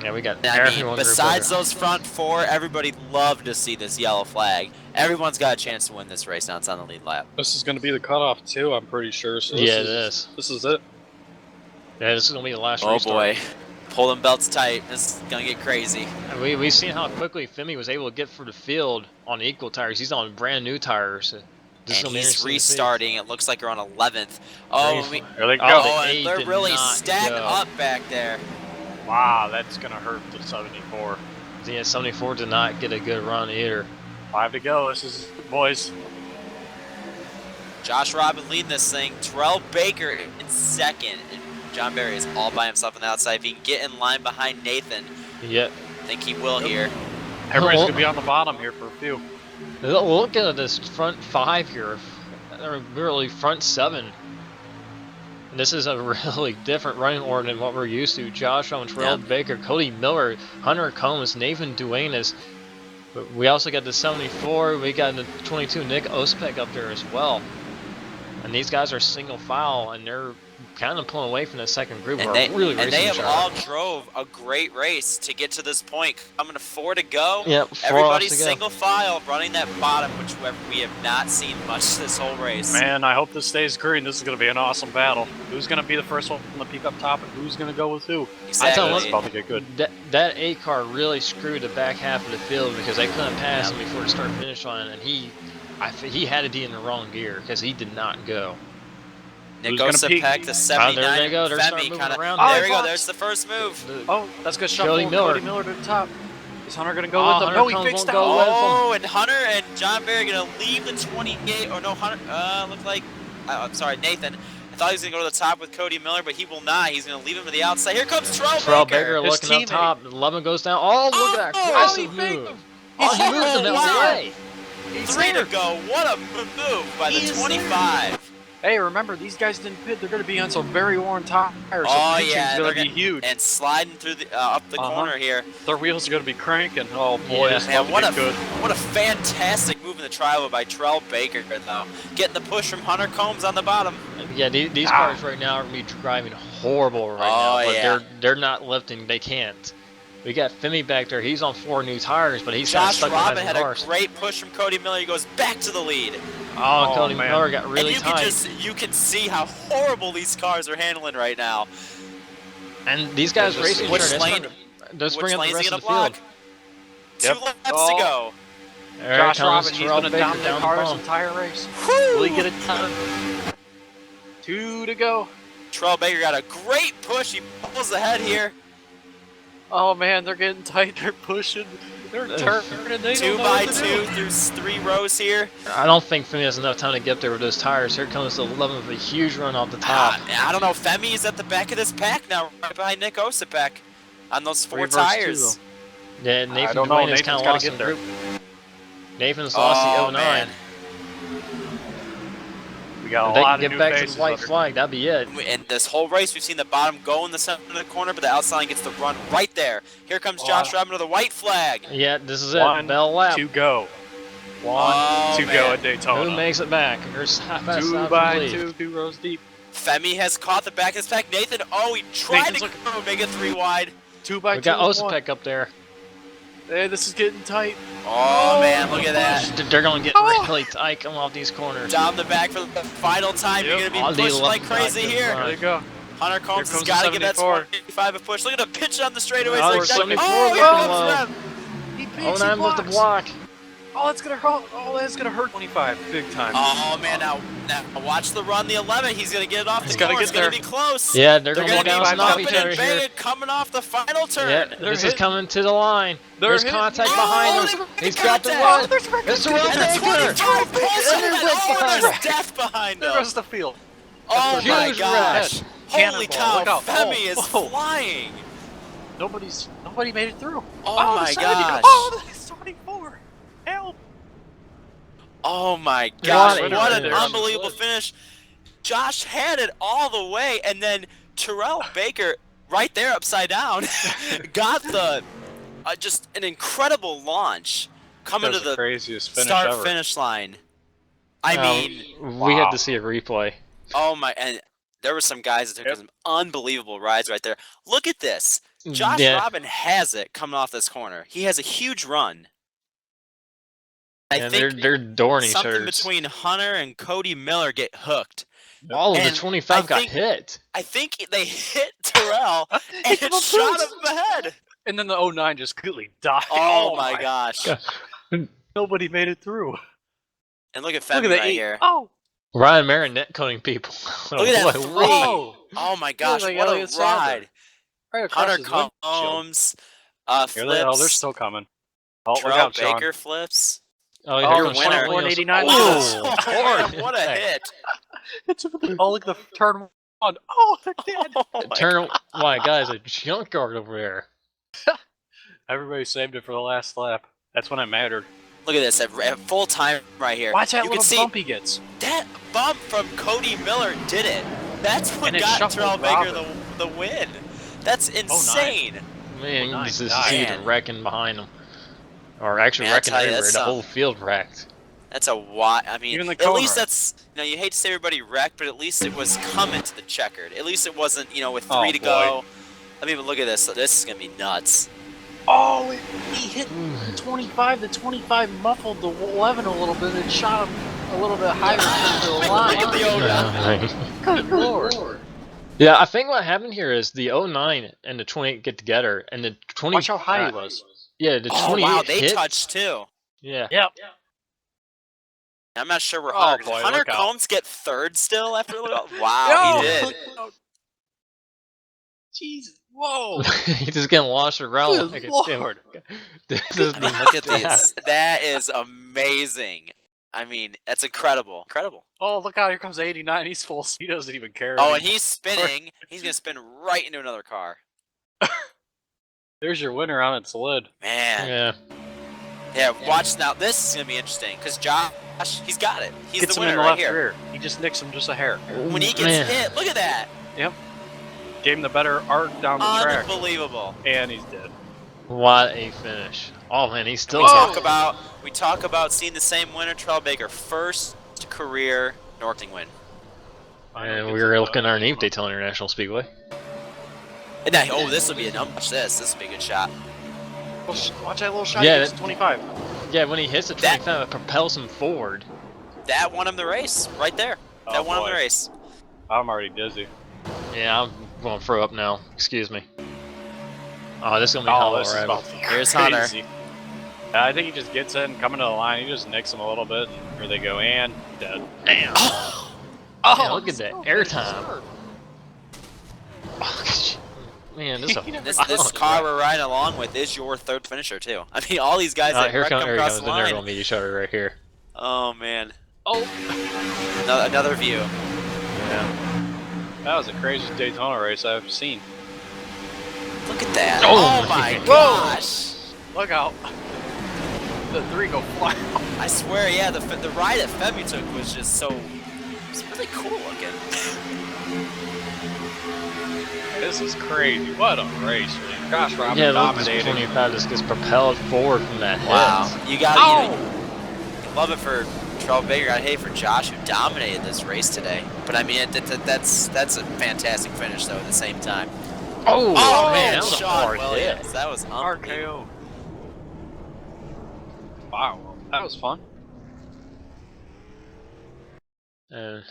Yeah, we got I mean, everyone. besides those front 4, everybody loved to see this yellow flag. Everyone's got a chance to win this race now. It's on the lead lap. This is going to be the cutoff too, I'm pretty sure. So Yeah, it is. This is it. Yeah, this is going to be the last Oh restart. boy, pull them belts tight. This is gonna get crazy. And we've seen how quickly Femi was able to get for the field on equal tires. He's on brand new tires. This And will be he's interesting to see. restarting. It looks like we're on 11th. Oh, There they go. oh, they and they're did really not stacking go. up back there. Wow, that's gonna hurt the 74. Yeah, 74 did not get a good run either. 5 to go. This is boys. Josh Robin leading this thing. Terrell Baker in second. And John Berry is all by himself on the outside. If he can get in line behind Nathan, Yep. I think he will here. Everybody's going to be on the bottom here for a few. Look at this front 5 here. Or really front 7. And this is a really different running order than what we're used to. Josh Owen, Terrell Baker, Cody Miller, Hunter Combs, Nathan Duenas. But we also got the 74. We got the 22 Nick Ospek up there as well. And these guys are single file, and they're kind of pulling away from the second group. And We're they, really and they have racing all drove a great race to get to this point. Coming to 4 to go. Yep, 4 Everybody's laps to go. single file running that bottom, which we have not seen much this whole race. Man, I hope this stays green. This is going to be an awesome battle. Who's going to be the first one to peak up top, and who's going to go with who? Exactly. It's about to get good. That 8 car really screwed the back half of the field because they couldn't pass him before the start finish line, and he had to be in the wrong gear because he did not go. Nick Who's gonna peak? Osipek, the 79. there they go. They're starting Femi moving kinda, around. there Oh, we go. Fox. There's the first move. Oh, that's good shot. Cody Miller. Cody Miller to the top. Is Hunter going to go Oh, with him? Hunter No, he Combs fixed won't out. go with him. Oh, and Hunter and John Berry going to leave the 28. Or no, Hunter. Looks like. I'm sorry, Nathan. I thought he was going to go to the top with Cody Miller, but he will not. He's going to leave him to the outside. Here comes Terrell Baker His looking up teammate. top. 11 goes down. Oh, look at that aggressive move. Oh, he moved him out of the way. He's 3 here. to go. What a move by the 25. Hey, remember, these guys didn't pit. They're going to be on some very worn tires. So Oh, pitching's yeah. going they're to be huge. And sliding through the up the corner here. Their wheels are going to be cranking. Oh, boy, Yeah. this is Man, about what to a get good. what a fantastic move in the trial by Terrell Baker, though. Getting the push from Hunter Combs on the bottom. Yeah, these cars right now are going to be driving horrible right now, but yeah. they're not lifting. They can't. We got Femi back there. He's on 4 new tires, but he's kind of Josh stuck Robin behind had the a cars. great push from Cody Miller. He goes back to the lead. Oh, Oh, Cody man. Miller got really and tight. you can see how horrible these cars are handling right now. And these guys Which racing lane- they're Which springing up the lane's he rest of gonna the field. block? 2 laps to go. There Josh comes Robin, he's Terrell going to Baker dominate down the cars bump. entire race. Will he get it done? 2 to go. Terrell Baker got a great push. He pulls ahead here. Oh, man, they're getting tight. They're pushing. They're turning. They 2 don't know by what to 2 do. through 3 rows here. I don't think Femi has enough time to get there with those tires. Here comes the 11 with a huge run off the top. I don't know. Femi is at the back of this pack now, right behind Nick Osipek on those 4 Reverse tires. Yeah, Nathan I don't know. Duane has Nathan's kind of got to lost get him there. through. Nathan's lost the Oh 09. man! We got If a they lot can of get new back to faces the white under- flag, that'd be it. And this whole race, we've seen the bottom go in the center of the corner, but the outside line gets the run right there. Here comes Josh Robin to the white flag. Yeah, this is it. One, Bell lap. 2 go. Oh, One, 2 man. go at Daytona. Who makes it back? Here's half past 2 out by from the lead. 2, 2 rows deep. Femi has caught the back of his pack. Nathan, he tried Nathan's to go make it 3 wide. 2 by We 2. got is one. Osipek up there. Hey, this is getting tight. Oh man, look at that. They're going to get really tight coming off these corners. Down the back for the final time. Yep. You're Oh, going to be they pushing love like crazy that. here. Right. There you go. Hunter Combs Here has comes got to the give that 74. 75 a push. Look at the pitch on the straightaway. Oh, It's like 74 here looking comes low. Rev. He peaks, Oh, he 09 with the blocks. block. Oh, that's gonna hurt. Oh, that's gonna hurt 25 big time. Oh man, now watch the run. The 11. He's gonna get it off He's the gotta corner. get It's gonna there. be close. Yeah, they're They're going to gonna be be bouncing off jumping each other and here. banging coming off the final turn. Yeah, They're this is hitting. coming to the line. They're There's hitting. contact Oh, behind they him. got He's got the contact. run. Oh, there's record. It's Terrell And the Baker. 25 pulls And him, there's and what's behind there's him. death behind The him. rest of the field. Oh Huge my wreck. gosh. Holy Cannonball, cow, look out. Femi is Oh. flying. Nobody made it through. Oh my the 70 gosh. Oh, the 74. Help. Oh my gosh, What a what an finish. unbelievable finish. Josh had it all the way, and then Terrell Baker, right there upside down, got the just an incredible launch. coming That to was the craziest finish start ever. finish line. I mean, we had wow. to see a replay. oh my! And there were some guys that took some unbelievable rides right there. Look at this. Josh Yeah. Robin has it coming off this corner. He has a huge run. I And think they're adoring each something other. between Hunter and Cody Miller get hooked. All of the And 25 I got think- hit. I think they hit Terrell and it shot him in the head. And then the 09 just completely died. Oh my gosh! Nobody made it through. And look at Look Femi at that right here. Oh, Ryan Marin net coding people. Look at that Boy, three. whoa. Oh my gosh! like What a Elliott Sadler. ride! Right across Hunter his windshield. Combs, Here they are. They're flips. still coming. Oh, look Terrell out, Sean. Baker flips. Oh, Oh, here your comes winner. Sean Williams. 189. Oh, man, hard what a impact. hit! Oh, look, the turn one. Oh, they're dead. Oh my Turn, my guy's a junkyard over there. Everybody saved it for the last lap. That's when it mattered. Look at this at full time right here. Watch that you little can see bump he gets. that bump from Cody Miller did it. That's what And it got shuffled Terrell Baker Robin. the win. That's insane. Man, you can nice. just see the Man. wrecking behind him. Or actually Man, I wrecking tell you, everywhere. that's The some- whole field wrecked. That's a why. I mean, Even the at cone least wreck. that's you hate to see everybody wrecked, but at least it was coming to the checkered. At least it wasn't with Oh, 3 to boy. go. I mean, but look at this. This is gonna be nuts. Oh, he hit 25. The 25 muffled the 11 a little bit and shot him a little bit higher than the Look line. at the 09. Good lord. Yeah, I think what happened here is the 09 and the 28 get together, and the 20. Watch how high he was. Yeah, the Oh 28 wow, they hit. touched too. Yeah. Yep. I'm not sure where Oh, Hunter. boy, Did Hunter look out. Combs get third still after a little? Wow, he did. Jesus. Whoa. He's just getting washed around. Good lord. This is I mean, look at these. That is amazing. I mean, that's incredible. Incredible. Oh, look out. Here comes 89. He's full. He doesn't even care. Oh, and anymore. he's spinning. He's going to spin right into another car. There's your winner on its lid. Man. Yeah. Yeah, watch now. This is going to be interesting because Josh, he's got it. He's Gets the him in winner the right left here. rear. He just nicks him just a hair. When he gets Man. hit, look at that. Gave him the better arc down the track. Unbelievable. And he's dead. What a finish. Oh man, he's still We hit. talk about seeing the same winner, Terrell Baker, first career NORC win. And we were looking underneath Daytona International Speedway. And now, oh, this will be watch this. This will be a good shot. Watch that little shot. Yeah, He gets that- 25. Yeah, when he hits the 25, it propels him forward. That won him the race right there. That Oh, won him boy. the race. I'm already dizzy. Yeah, I'm going to throw up now. Excuse me. Oh, this is going to be hell this of is a about ride. to be Here's crazy. Hunter. I think he just gets in, coming to the line. He just nicks him a little bit. Here they go, and dead. Damn. Oh, Yeah, look at that airtime. Man, this is a this car we're riding along with is your third finisher too. I mean, all these guys that here wreck come comes across the then they're line. going to meet each other right here. Oh man. Oh, Another view. Yeah. that was the craziest Daytona race I've seen. Look at that. Oh, Oh my Whoa. gosh. Look out. The 3 go flying. I swear, yeah, the ride that Femi took was just so. It's really cool looking. This is crazy. What a race, man. Gosh, Robin Yeah, look, this dominating. 25 just gets propelled forward from that hit. Wow. You got Ow! you love it for Terrell Baker. I hate for Josh who dominated this race today. But I mean, that's a fantastic finish though. At the same time. Oh, Oh, man, man, that was a Sean hard Williams. hit. That was unbelievable. RKO. Wow, that was fun. And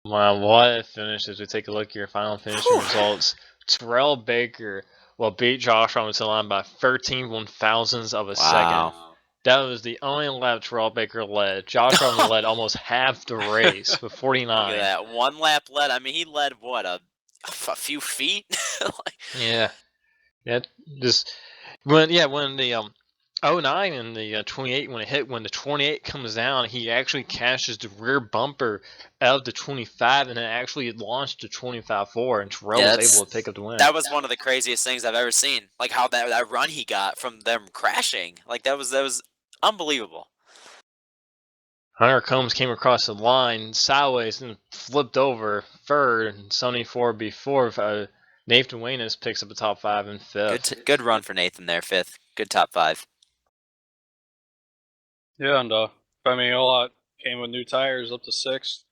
wow, what a finish as we take a look at your final finishing results. Terrell Baker will beat Josh Robin to the line by 13 1/1000ths of a second. That was the only lap Terrell Baker led. Josh Robin led almost half the race with 49. Look at that. One lap led. I mean, he led what a few feet. Like, Yeah. Yeah, just when the 09 and the 28 when the 28 comes down, he actually catches the rear bumper of the 25 and it actually launched the 25-4 and Terrell Yeah, was able to pick up the win. that was one of the craziest things I've ever seen. Like how that run he got from them crashing. Like that was unbelievable. Hunter Combs came across the line sideways and flipped over third and 74 before Nathan Waynes picks up a top 5 and 5th. Good run for Nathan there, 5th. Good top 5. Yeah, and Femi Olot came with new tires up to 6th.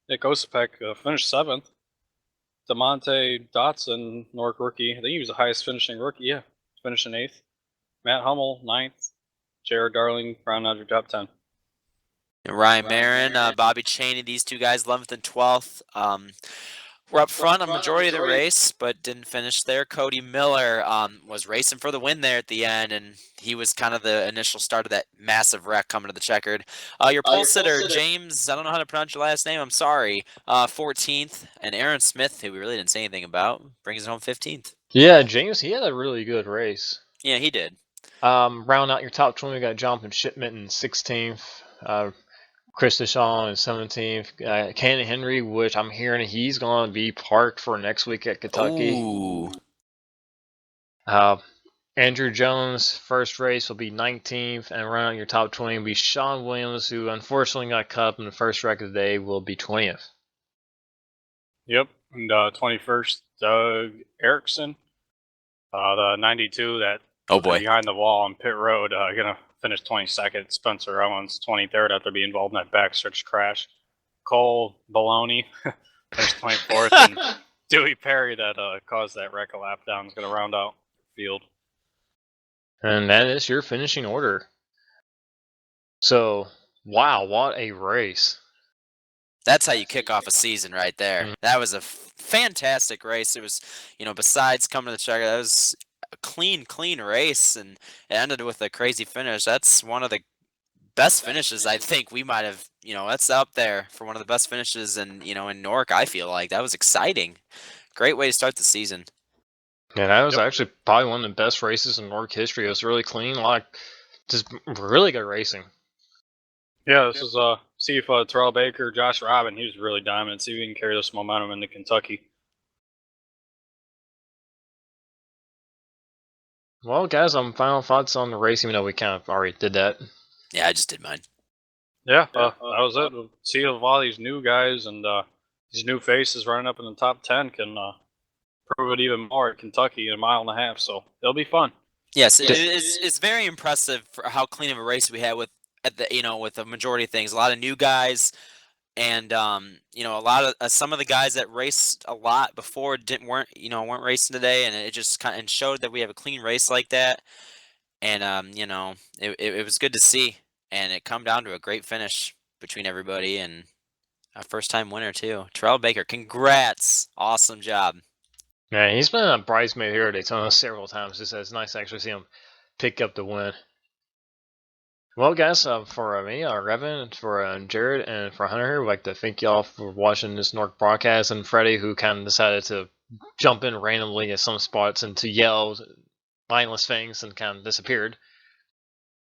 Nick Osipek finished 7th. DeMonte Dotson, NORC rookie, I think he was the highest finishing rookie. Yeah, finishing 8th. Matt Hummel, 9th. Jared Darling, round out your top 10. And Ryan Marin, Bobby Chaney, these two guys, 11th and 12th. Were up front a majority of the race, but didn't finish there. Cody Miller was racing for the win there at the end, and he was kind of the initial start of that massive wreck coming to the checkered. Your pole sitter, James, I don't know how to pronounce your last name, I'm sorry, 14th. And Aaron Smith, who we really didn't say anything about, brings it home 15th. Yeah, James, he had a really good race. Yeah, he did. Round out your top 20, we got Jonathan Shipment in 16th. Chris Deshawn in 17th. Cannon Henry, which I'm hearing he's going to be parked for next week at Kentucky. Ooh. Andrew Jones, first race, will be 19th. And round out your top 20 will be Sean Williams, who unfortunately got cut up in the first wreck of the day, will be 20th. Yep, and 21st, Doug Erickson, the 92 that Oh boy. behind the wall on pit road, gonna finish 22nd. Spencer Owens 23rd after being involved in that backstretch crash. Cole Baloney finished 24th, and Dewey Perry that caused that wreck a lap down is gonna round out the field. And that is your finishing order. So, wow, what a race. That's how you kick off a season right there. Mhm. That was a fantastic race. It was, besides coming to the checker, that was a clean race, and it ended with a crazy finish. That's one of the best finishes I think we might have, that's up there for one of the best finishes in NORC, I feel like. That was exciting. Great way to start the season. Yeah, that was actually probably one of the best races in NORC history. It was really clean, just really good racing. Yeah, this is see if Terrell Baker, Josh Robin, he was really dominant. See if we can carry this momentum into Kentucky. Well, guys, final thoughts on the race, even though we kind of already did that. Yeah, I just did mine. Yeah, that was it. We'll see if all these new guys and these new faces running up in the top 10 can prove it even more at Kentucky in a mile and a half. So it'll be fun. Yes, it's very impressive for how clean of a race we had with the majority of things. A lot of new guys, and a lot of some of the guys that raced a lot before weren't racing today, and it just kind of showed that we have a clean race like that. And it was good to see, and it come down to a great finish between everybody and a first-time winner too. Terrell Baker, congrats, awesome job. Yeah, he's been a bridesmaid here at Daytona several times. It's nice to actually see him pick up the win. Well, guys, for me, Revan, for Jared, and for Hunter, we'd like to thank y'all for watching this NORC broadcast, and Freddie, who kind of decided to jump in randomly at some spots and to yell mindless things and kind of disappeared.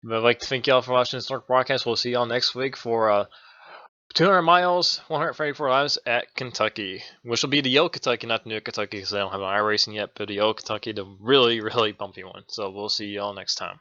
But I'd like to thank y'all for watching this NORC broadcast. We'll see y'all next week for 200 miles, 134 lives at Kentucky, which will be the old Kentucky, not the new Kentucky, because they don't have an iRacing yet, but the old Kentucky, the really, really bumpy one. So we'll see y'all next time.